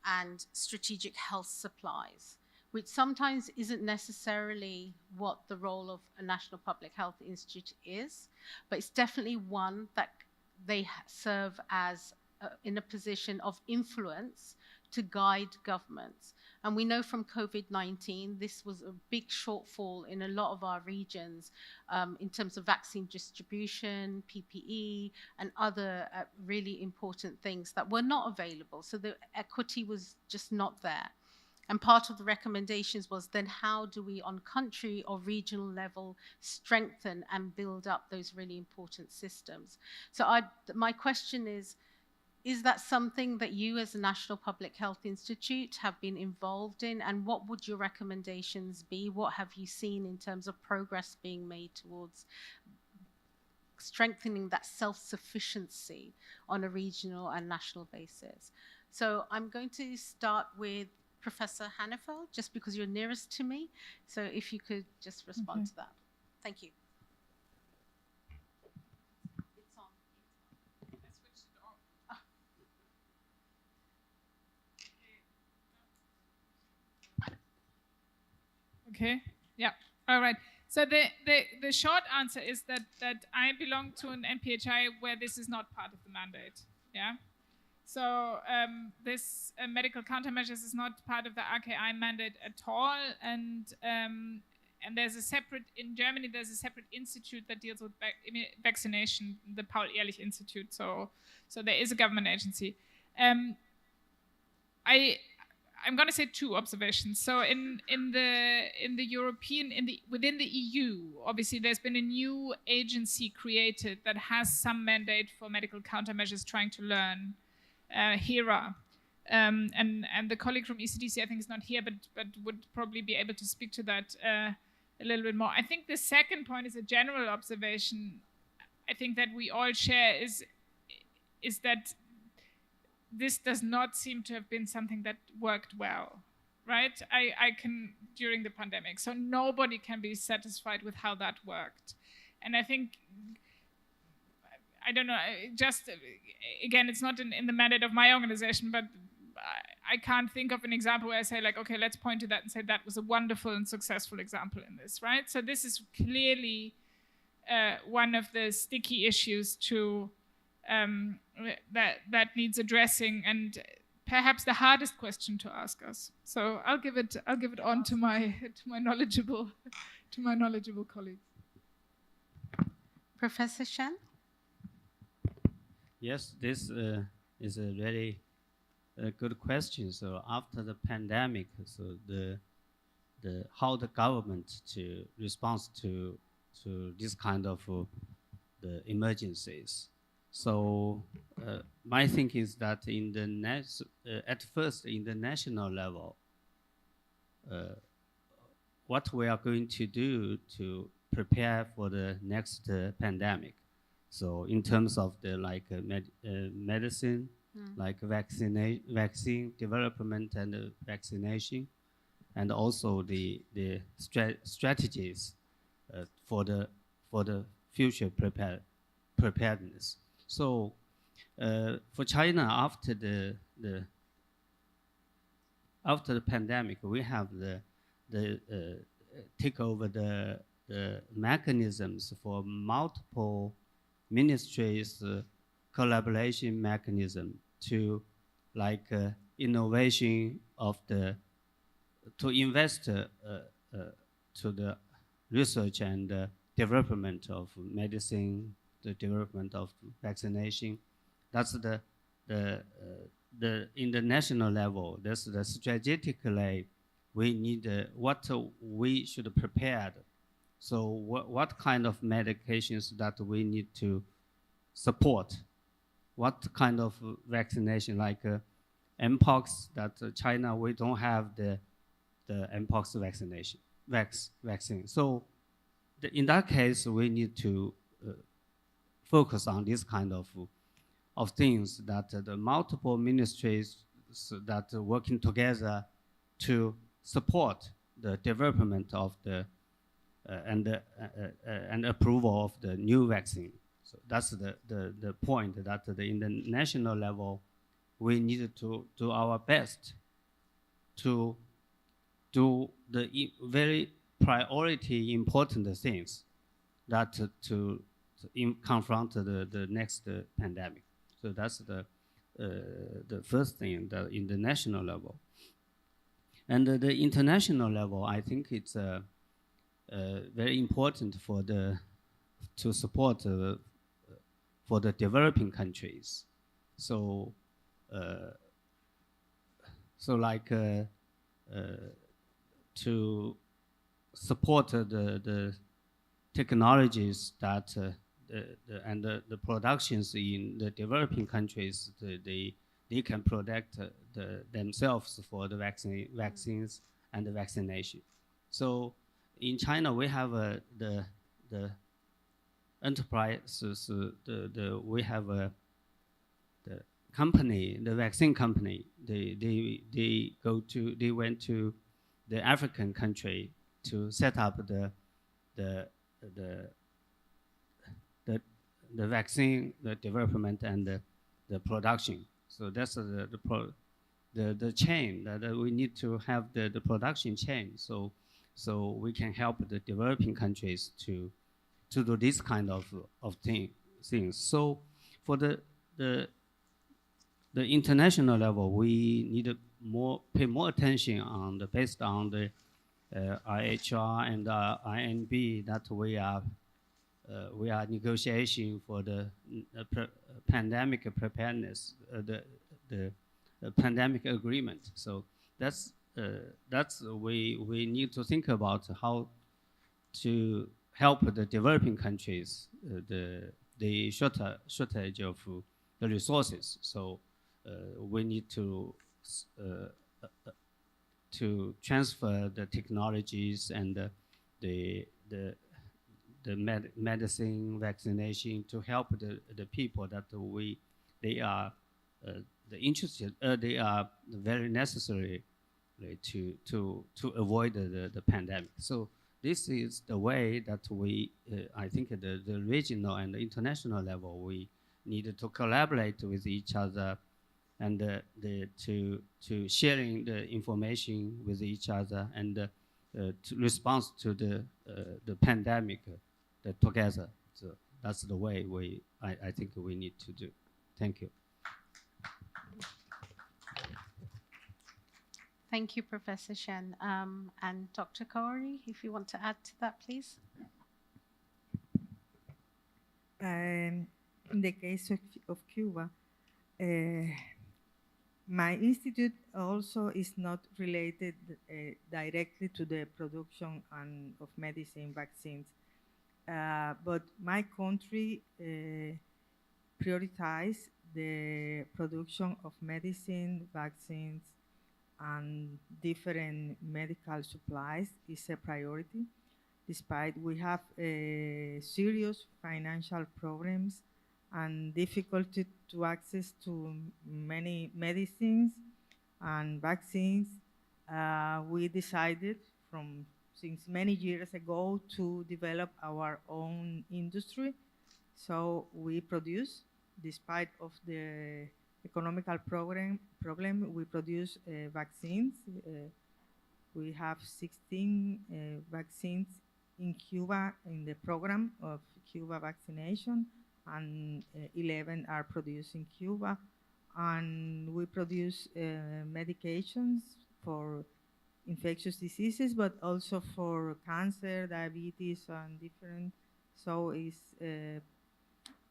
and strategic health supplies, which sometimes isn't necessarily what the role of a National Public Health Institute is, but it's definitely one that they serve as in a position of influence to guide governments. And we know from COVID-19, this was a big shortfall in a lot of our regions in terms of vaccine distribution, PPE, and other really important things that were not available. So the equity was just not there. And part of the recommendations was then how do we on country or regional level strengthen and build up those really important systems? So my question is that something that you as a National Public Health Institute have been involved in, and what would your recommendations be? What have you seen in terms of progress being made towards strengthening that self-sufficiency on a regional and national basis? So I'm going to start with Professor Hannafeld, just because you're nearest to me. So if you could just respond to that. Thank you. It's on. I switched it off. Okay. Yeah. All right. So the short answer is that I belong to an NPHI where this is not part of the mandate. Yeah. So this medical countermeasures is not part of the RKI mandate at all, and there's a separate in Germany. There's a separate institute that deals with vaccination, the Paul-Ehrlich Institute. So there is a government agency. I'm going to say two observations. So within the EU, obviously there's been a new agency created that has some mandate for medical countermeasures trying to learn. HERA, and the colleague from ECDC I think is not here, but would probably be able to speak to that a little bit more. I think the second point is a general observation. I think that we all share is that this does not seem to have been something that worked well, right? I can during the pandemic, so nobody can be satisfied with how that worked, and I think. I don't know, just, again, it's not in the mandate of my organization, but I can't think of an example where I say like, okay, let's point to that and say that was a wonderful and successful example in this, right? So this is clearly one of the sticky issues to that needs addressing, and perhaps the hardest question to ask us. So I'll give it on to my knowledgeable colleagues. Professor Shen? Yes, this is a very good question. So after the pandemic, so how the government to respond to this kind of the emergencies. So my thinking is that in the at first in the national level, what we are going to do to prepare for the next pandemic. So in terms of the medicine, like vaccine development and vaccination, and also the strategies for the future preparedness. So for China, after the pandemic, we have take over the mechanisms for multiple ministries collaboration mechanism to innovation of to invest to the research and development of medicine, the development of vaccination. That's in the national level. That's the strategically we need what we should prepare. So what kind of medications that we need to support? What kind of vaccination, like Mpox, that China, we don't have the Mpox vaccine. So in that case, we need to focus on this kind of things, that the multiple ministries that are working together to support the development of the and approval of the new vaccine. So that's the point, that in the national level, we need to do our best to do the very priority important things that to confront the next pandemic. So that's the first thing in the national level. And the international level, I think it's very important to support for the developing countries. So, like to support the technologies that and the productions in the developing countries, they can protect themselves for the vaccines and the vaccination. So in China, we have the enterprises, we have the company, the vaccine company. They went to the African country to set up the vaccine, the development and the production. So that's the chain that we need to have the production chain. So we can help the developing countries to do this kind of things. So for the international level, we need to pay more attention on based on the IHR and INB that we are negotiating for the pandemic preparedness, the pandemic agreement. So that's we need to think about how to help the developing countries the shortage of the resources. So we need to transfer the technologies and the medicine, vaccination to help the people that they are interested. They are very necessary to avoid the pandemic. So this is the way that we, I think, the regional and the international level, we need to collaborate with each other and to sharing the information with each other and to response to the pandemic together. So that's the way I think we need to do. Thank you. Thank you, Professor Shen. And Dr. Kaori, if you want to add to that, please. In the case of Cuba, my institute also is not related directly to the production of medicine vaccines, but my country prioritizes the production of medicine, vaccines, and different medical supplies is a priority. Despite we have serious financial problems and difficulty to access to many medicines and vaccines, we decided since many years ago to develop our own industry. So we produce, despite of the economical problem, we produce vaccines. We have 16 vaccines in Cuba in the program of Cuba vaccination, and 11 are produced in Cuba. And we produce medications for infectious diseases, but also for cancer, diabetes, and different. So it's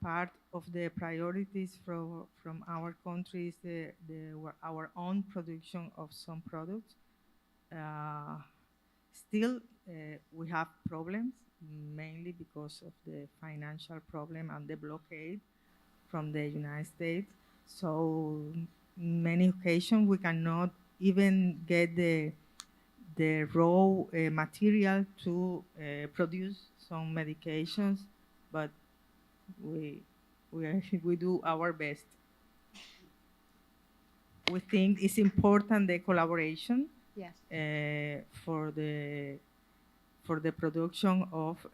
part of the priorities from our countries, our own production of some products. Still, we have problems, mainly because of the financial problem and the blockade from the United States. So many occasions we cannot even get the raw material to produce some medications, but we do our best. We think it's important the collaboration. Yes. For the production of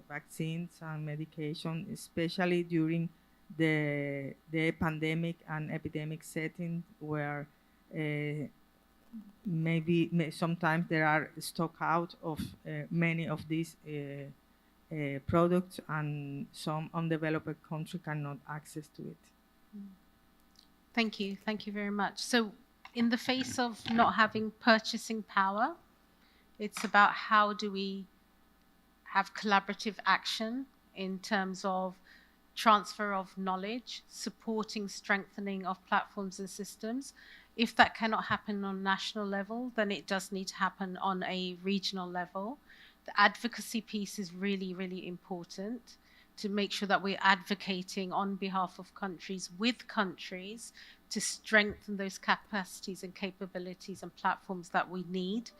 vaccines and medication, especially during the pandemic and epidemic setting, where sometimes there are stock out of many of these products, and some undeveloped country cannot access to it. Thank you very much. So in the face of not having purchasing power, it's about how do we have collaborative action in terms of transfer of knowledge, supporting strengthening of platforms and systems. If that cannot happen on national level, then it does need to happen on a regional level. The advocacy piece is really, really important to make sure that we're advocating on behalf of countries with countries to strengthen those capacities and capabilities and platforms that we need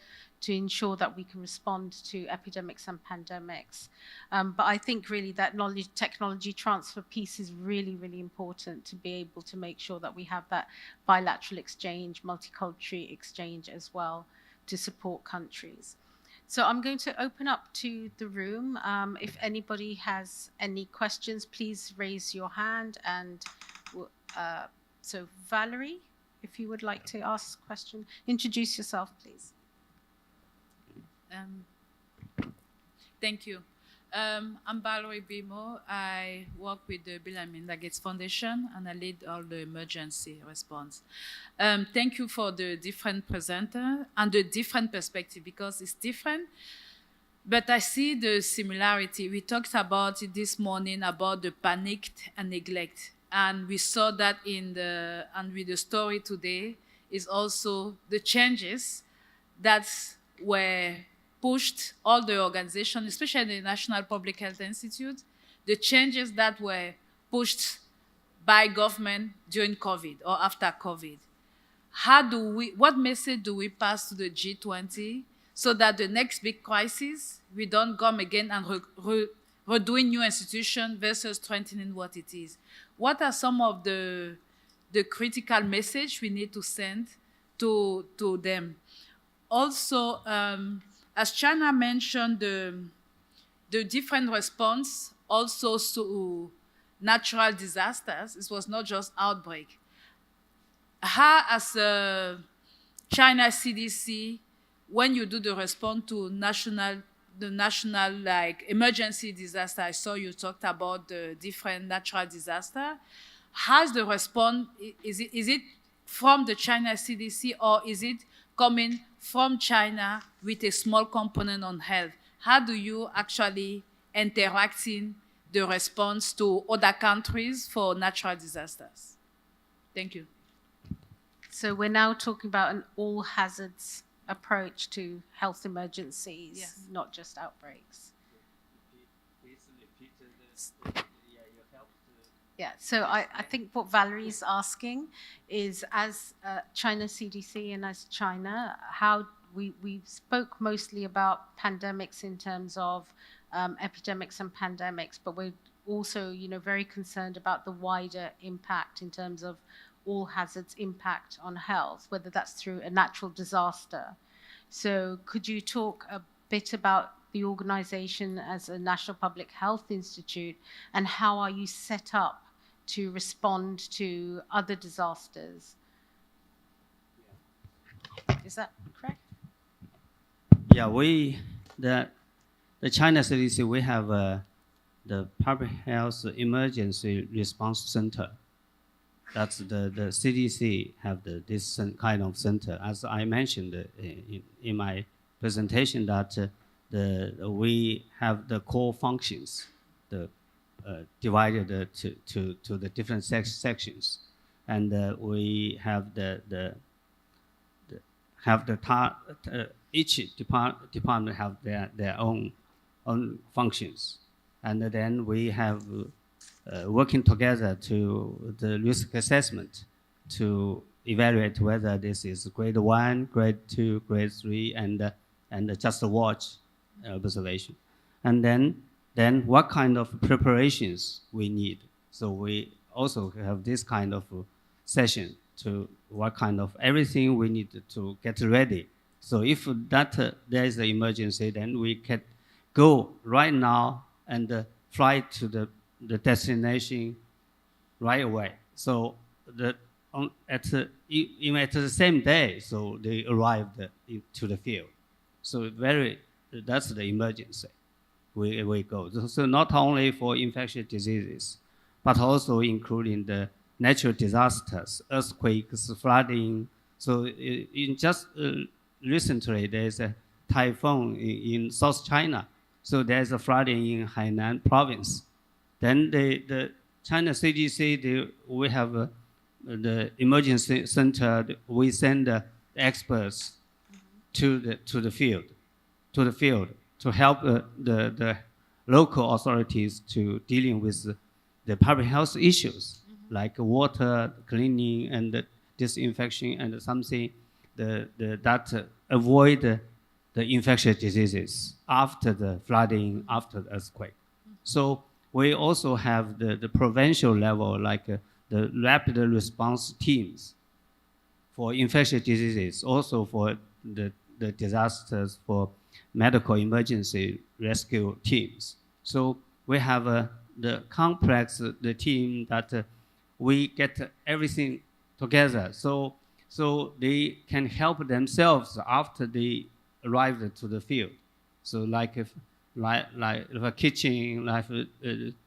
to ensure that we can respond to epidemics and pandemics. But I think really that knowledge technology transfer piece is really, really important to be able to make sure that we have that bilateral exchange, multicultural exchange as well to support countries. So I'm going to open up to the room. If anybody has any questions, please raise your hand. And so Valerie, if you would like to ask a question, introduce yourself, please. Thank you. I'm Valerie Bimo. I work with the Bill and Melinda Gates Foundation, and I lead all the emergency response. Thank you for the different presenter and the different perspective, because it's different, but I see the similarity. We talked about it this morning about the panicked and neglect, and we saw that in the, and with the story today is also the changes that were pushed all the organizations, especially the National Public Health Institute, the changes that were pushed by government during COVID or after COVID. What message do we pass to the G20 so that the next big crisis, we don't come again and redoing new institutions versus strengthening what it is? What are some of the critical message we need to send to them? Also, as China mentioned, the different response also to natural disasters, it was not just outbreak. How, as China CDC, when you do the response to the national like emergency disaster, I saw you talked about the different natural disaster. How's the response? Is it from the China CDC, or is it coming from China with a small component on health? How do you actually interacting the response to other countries for natural disasters? Thank you. So we're now talking about an all hazards approach to health emergencies, Yes. not just outbreaks. Yeah, so I think what Valerie's asking is, as China CDC and as China, how we spoke mostly about pandemics in terms of epidemics and pandemics, but we're also, very concerned about the wider impact in terms of all hazards impact on health, whether that's through a natural disaster. So could you talk a bit about the organization as a National Public Health Institute, and how are you set up to respond to other disasters? Is that correct? Yeah, the China CDC, we have the Public Health Emergency Response Center. That's the CDC have this kind of center. As I mentioned in my presentation, that we have the core functions, divided to the different sections, and we have each department have their own functions, and then we have working together to the risk assessment to evaluate whether this is grade 1, grade 2, grade 3, and just a watch observation, and then what kind of preparations we need. So we also have this kind of session to what kind of everything we need to get ready. So if there is an emergency, then we can go right now and fly to the destination right away. So at the same day, so they arrived to the field. So that's the emergency. We go. So not only for infectious diseases, but also including the natural disasters, earthquakes, flooding, So in just recently, there's a typhoon in South China. So there's a flooding in Hainan province. Then the China CDC, we have the emergency center. We send experts to the field to help the local authorities to dealing with the public health issues like water cleaning and disinfection and something that avoid the infectious diseases after the flooding, after the earthquake. So we also have the provincial level, like the rapid response teams for infectious diseases, also for the disasters, for medical emergency rescue teams. So we have the complex, the team that we get everything together. So they can help themselves after they arrive to the field. So like a kitchen, like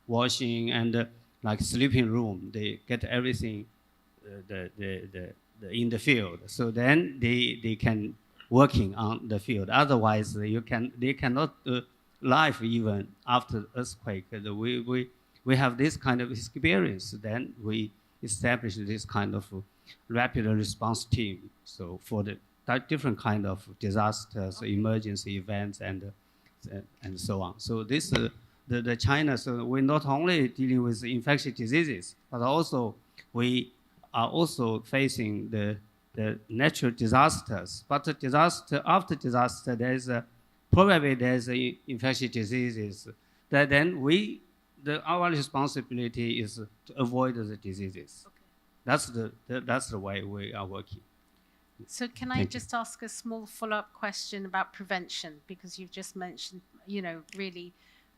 washing and like sleeping room, they get everything in the field. So then they can working on the field. Otherwise, they cannot live even after earthquake. We have this kind of experience. Then we establish this kind of rapid response team. So for the different kind of disasters, emergency events, and so on. So this the China. So we're not only dealing with infectious diseases, but also we are also facing the natural disasters. But the disaster after disaster, probably there's infectious diseases. That then our responsibility is to avoid the diseases. Okay. That's the way we are working. So can I just ask a small follow-up question about prevention? Because you've just mentioned, really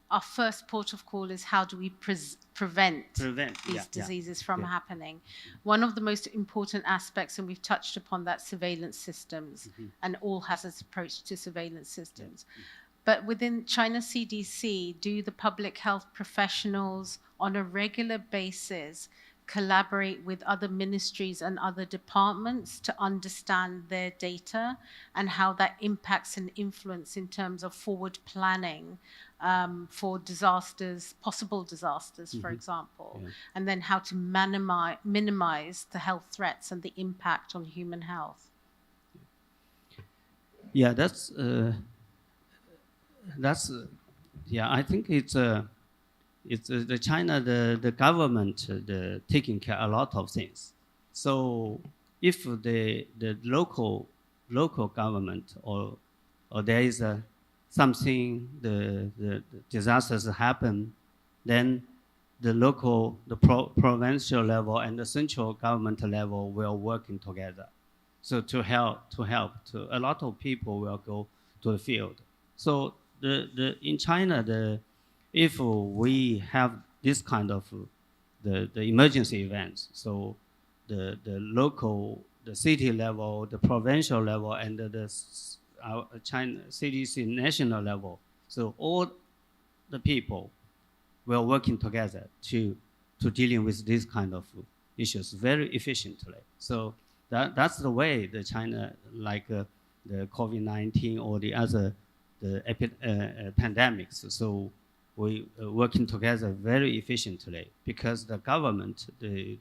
our first port of call is how do we prevent these diseases from happening. One of the most important aspects, and we've touched upon that, surveillance systems and all hazards approach to surveillance systems. But within China CDC, do the public health professionals on a regular basis collaborate with other ministries and other departments to understand their data and how that impacts and influence in terms of forward planning for disasters, possible disasters, for example, and then how to minimize the health threats and the impact on human health? Yeah, I think it's the China, the government, taking care a lot of things. So if the local government or there is something, the disasters happen, then the provincial level and the central government level will working together. So to help a lot of people will go to the field. So in China, if we have this kind of the emergency events, so the local, the city level, the provincial level, and the China CDC national level, so all the people will working together to dealing with this kind of issues very efficiently. So that's the way the China, like the COVID-19 or the other pandemics. So we working together very efficiently because the government, they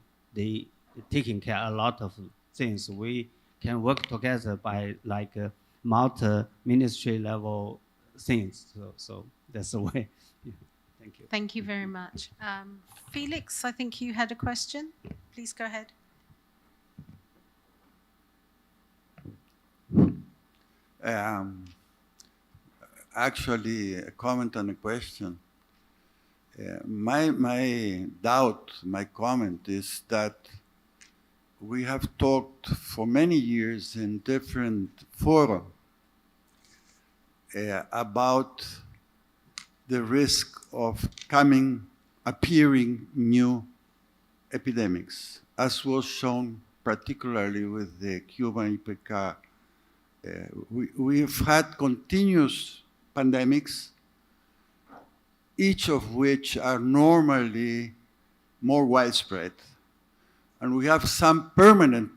taking care a lot of things. We can work together by like multi-ministry level things. So that's the way. Yeah. Thank you. Thank you very much. Felix, I think you had a question. Please go ahead. Actually, a comment and a question. My doubt, my comment is that we have talked for many years in different fora about the risk of appearing new epidemics, as was shown particularly with the Cuban IPK. We've had continuous pandemics, each of which are normally more widespread. And we have some permanent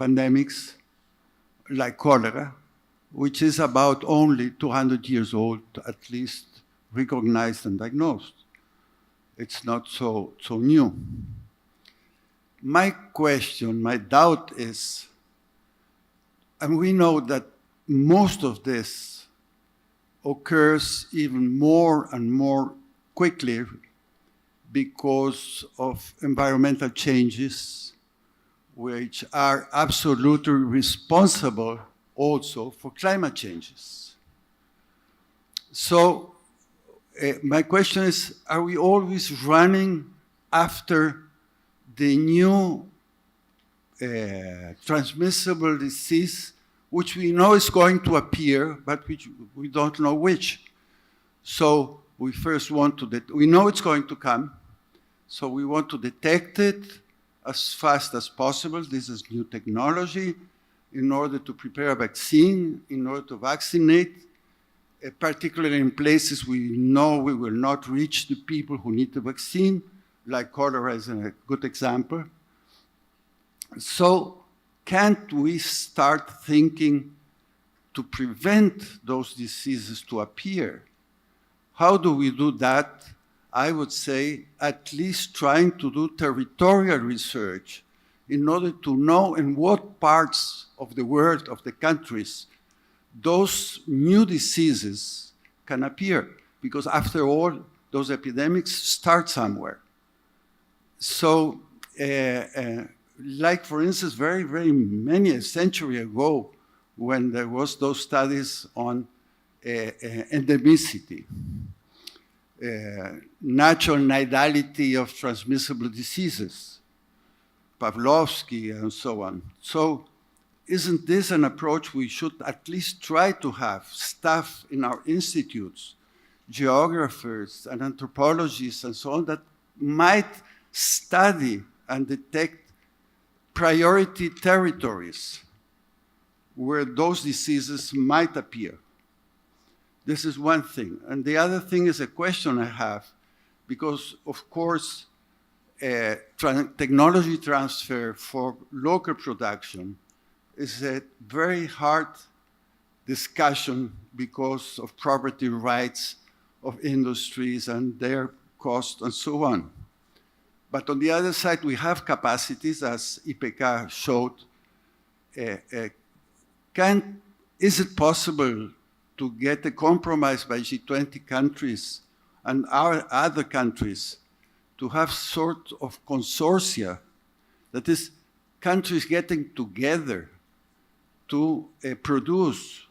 pandemics like cholera, which is about only 200 years old, at least recognized and diagnosed. It's not so new. My question, my doubt is, and we know that most of this occurs even more and more quickly because of environmental changes, which are absolutely responsible also for climate changes. So my question is, are we always running after the new transmissible disease, which we know is going to appear, but which we don't know which? So we first want to, we know it's going to come, so we want to detect it as fast as possible. This is new technology in order to prepare a vaccine, in order to vaccinate, particularly in places we know we will not reach the people who need the vaccine, like cholera is a good example. So can't we start thinking to prevent those diseases to appear? How do we do that? I would say at least trying to do territorial research in order to know in what parts of the world, of the countries, those new diseases can appear. Because after all, those epidemics start somewhere. So, like for instance, very many, a century ago, when there was those studies on endemicity, natural nidality of transmissible diseases, Pavlovsky and so on. So isn't this an approach we should at least try to have staff in our institutes, geographers and anthropologists and so on, that might study and detect priority territories where those diseases might appear? This is one thing. And the other thing is a question I have, because of course, technology transfer for local production is a very hard discussion because of property rights of industries and their cost and so on. But on the other side, we have capacities, as IPK showed. Is it possible to get a compromise by G20 countries and our other countries to have sort of consortia, that is, countries getting together to produce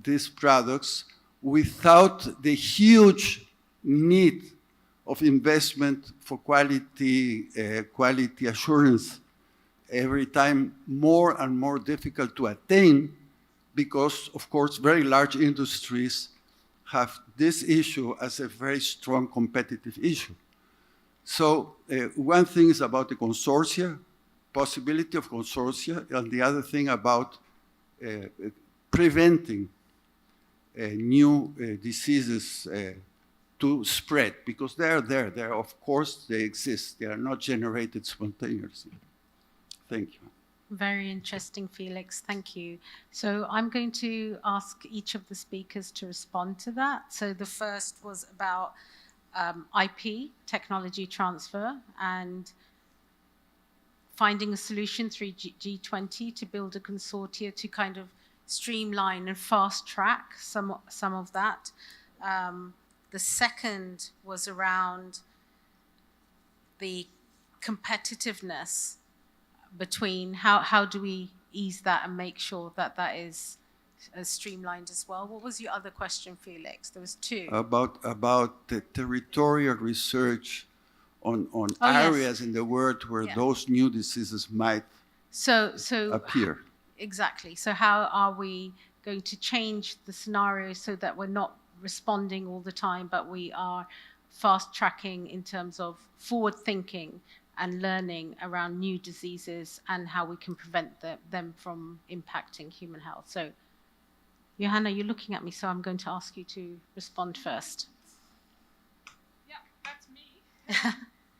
these products without the huge need of investment for quality assurance, every time more and more difficult to attain, because, of course, very large industries have this issue as a very strong competitive issue. So one thing is about the consortia, possibility of consortia, and the other thing about preventing new diseases to spread, because they're there, of course they exist. They are not generated spontaneously. Thank you. Very interesting, Felix. Thank you. So I'm going to ask each of the speakers to respond to that. So the first was about IP, technology transfer, and finding a solution through G20 to build a consortia to kind of streamline and fast track some of that. The second was around the competitiveness between how do we ease that and make sure that that is streamlined as well. What was your other question, Felix? There was two. About the territorial research on areas in the world where those new diseases might appear. Exactly. So how are we going to change the scenario so that we're not responding all the time, but we are fast tracking in terms of forward thinking and learning around new diseases and how we can prevent them from impacting human health. So, Johanna, you're looking at me, so I'm going to ask you to respond first. Yeah, that's me.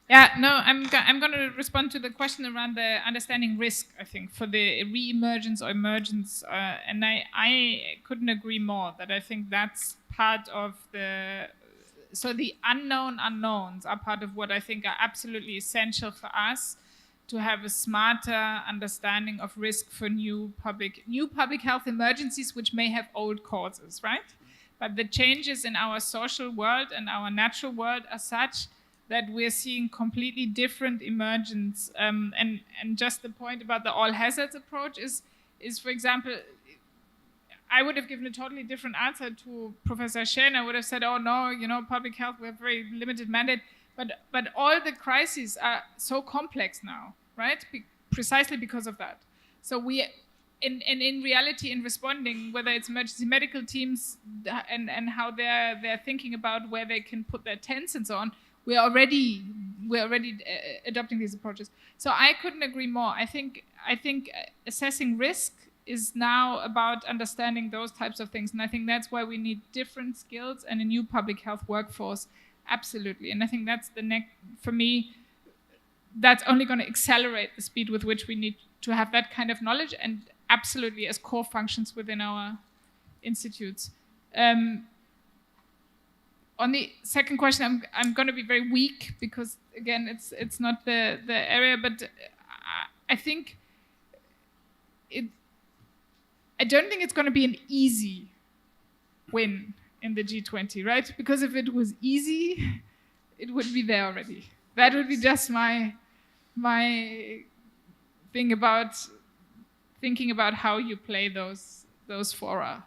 Yeah, no, I'm going to respond to the question around the understanding risk, I think, for the re-emergence or emergence. And I couldn't agree more that I think that's part of so the unknown unknowns are part of what I think are absolutely essential for us to have a smarter understanding of risk for new public health emergencies, which may have old causes, right? But the changes in our social world and our natural world are such that we're seeing completely different emergence. And just the point about the all hazards approach is, for example, I would have given a totally different answer to Professor Shen. I would have said, oh no, public health, we have very limited mandate. But all the crises are so complex now, right? Precisely because of that. So in reality, in responding, whether it's emergency medical teams and how they're thinking about where they can put their tents and so on, we're already adopting these approaches. So I couldn't agree more. I think assessing risk is now about understanding those types of things, and I think that's why we need different skills and a new public health workforce. Absolutely, and I think that's for me. That's only going to accelerate the speed with which we need to have that kind of knowledge, and absolutely as core functions within our institutes. On the second question, I'm going to be very weak because again, it's not the area, but I think I don't think it's going to be an easy win in the G20, right? Because if it was easy, it would be there already. That would be just my thing about thinking about how you play those fora.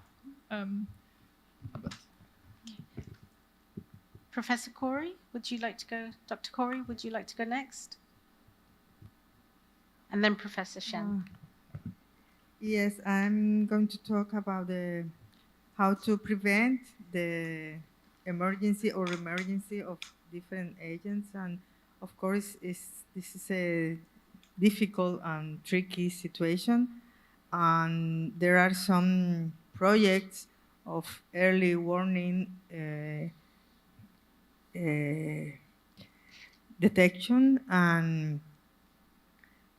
Professor Corey, would you like to go? Dr. Corey, would you like to go next? And then Professor Shen. Yes, I'm going to talk about how to prevent the emergency or emergency of different agents. And of course, this is a difficult and tricky situation. And there are some projects of early warning detection. And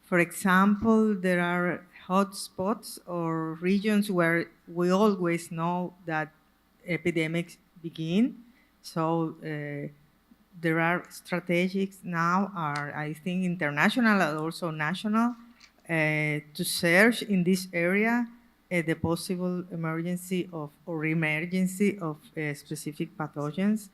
for example, there are hotspots or regions where we always know that epidemics begin. So there are strategies now, I think international and also national, to search in this area the possible emergency or emergency of specific pathogens.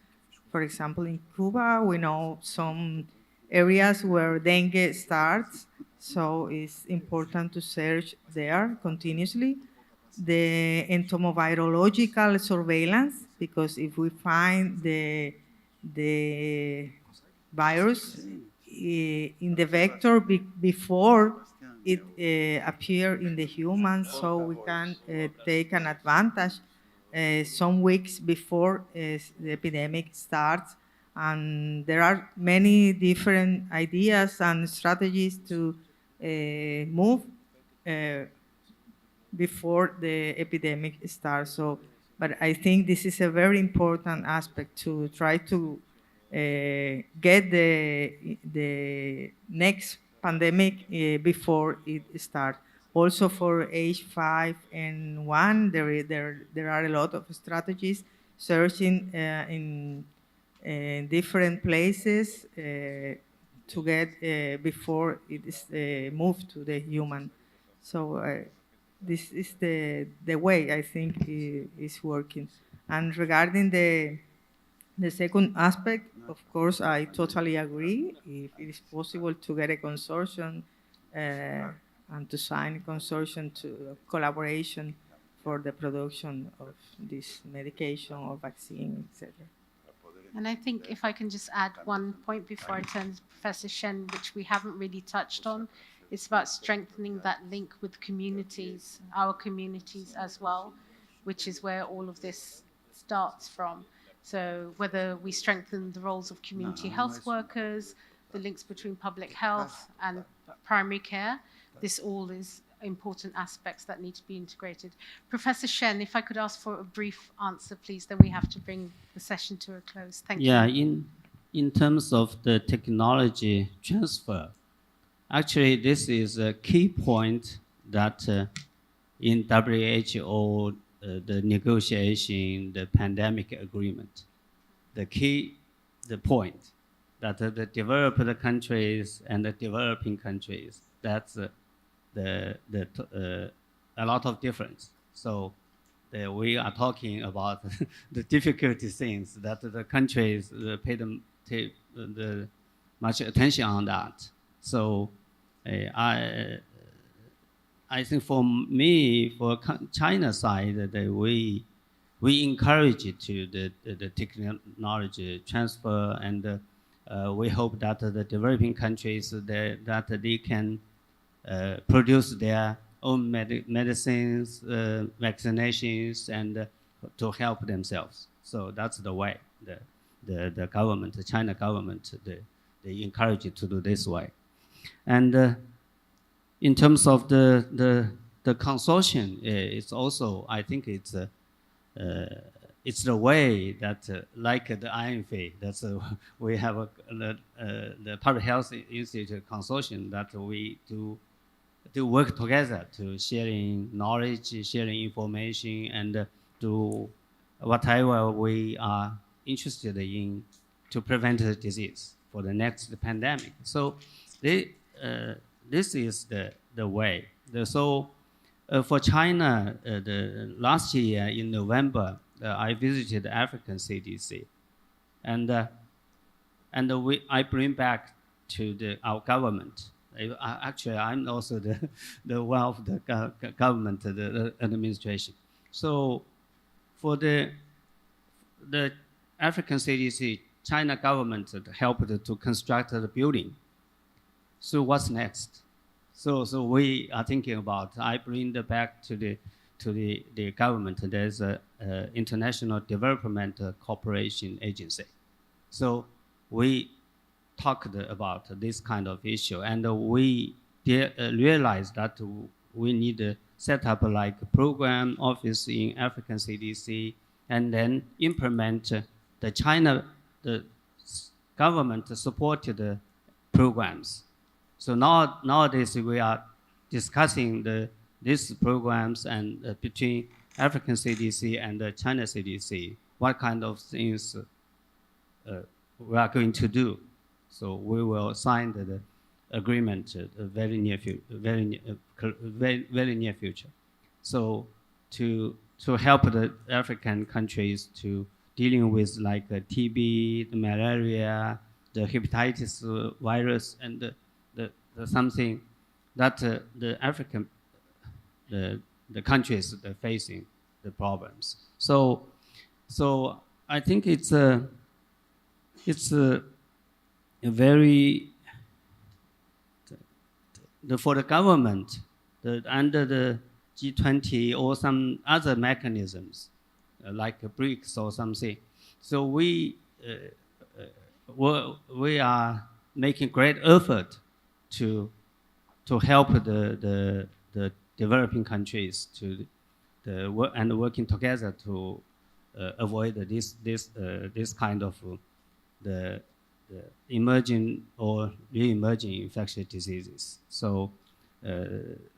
For example, in Cuba, we know some areas where dengue starts, so it's important to search there continuously. The entomovirological surveillance, because if we find the virus in the vector before it appears in the humans, so we can take an advantage some weeks before the epidemic starts. And there are many different ideas and strategies to move before the epidemic starts. So, but I think this is a very important aspect to try to get the next pandemic before it starts. Also for H5N1, there are a lot of strategies searching in different places to get before it is moved to the human. So this is the way I think is working. And regarding the second aspect, of course, I totally agree. If it is possible to get a consortium and to sign a consortium to collaboration for the production of this medication or vaccine, etc. And I think if I can just add one point before I turn to Professor Shen, which we haven't really touched on, it's about strengthening that link with communities, our communities as well, which is where all of this starts from. So whether we strengthen the roles of community health workers, the links between public health and primary care, this all is important aspects that need to be integrated. Professor Shen, if I could ask for a brief answer, please, then we have to bring the session to a close. Thank you. Yeah, in terms of the technology transfer, actually this is a key point that in WHO, the negotiation, the pandemic agreement, the point that the developed countries and the developing countries, that's a lot of difference. So we are talking about the difficulty things that the countries pay the much attention on that. So I think for me, for China side, we encourage it to the technology transfer, and we hope that the developing countries that they can produce their own medicines, vaccinations, and to help themselves. So that's the way the government, the China government, they encourage it to do this way. And in terms of the consortium, it's also, I think it's the way that like the IANPHI, that's we have the Public Health Institute consortium that we do work together to sharing knowledge, sharing information, and do whatever we are interested in to prevent the disease for the next pandemic. So this is the way. So for China, the last year in November, I visited the African CDC, and I bring back to our government. Actually, I'm also the one of the government, the administration. So for the African CDC, China government helped to construct the building. So what's next? So we are thinking about, I bring back to the government. There's a International Development Cooperation Agency. So we talked about this kind of issue, and we realized that we need to set up like a program office in African CDC, and then implement the government supported programs. So nowadays we are discussing these programs and between African CDC and the China CDC, what kind of things we are going to do. So we will sign the agreement very near future. So to help the African countries to dealing with like TB, the malaria, the hepatitis virus, and the something that the countries are facing the problems. So I think it's a very for the government under the G20 or some other mechanisms like BRICS or something. So we are making great effort to help the developing countries and working together to avoid this kind of the emerging or re-emerging infectious diseases. So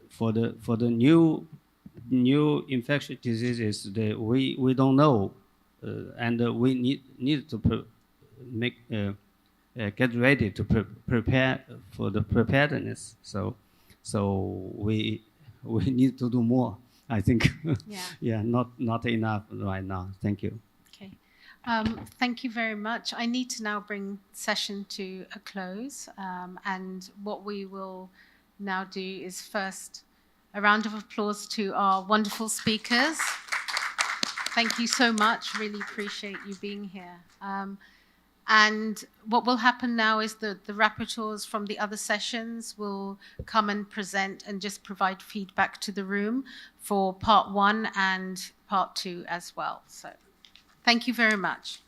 for the new infectious diseases, we don't know, and we need to get ready to prepare for the preparedness. So we need to do more, I think. Yeah, not enough right now. Thank you. Okay. Thank you very much. I need to now bring session to a close. And what we will now do is first a round of applause to our wonderful speakers. Thank you so much. Really appreciate you being here. And what will happen now is the rapporteurs from the other sessions will come and present and just provide feedback to the room for part 1 and part 2 as well. So thank you very much.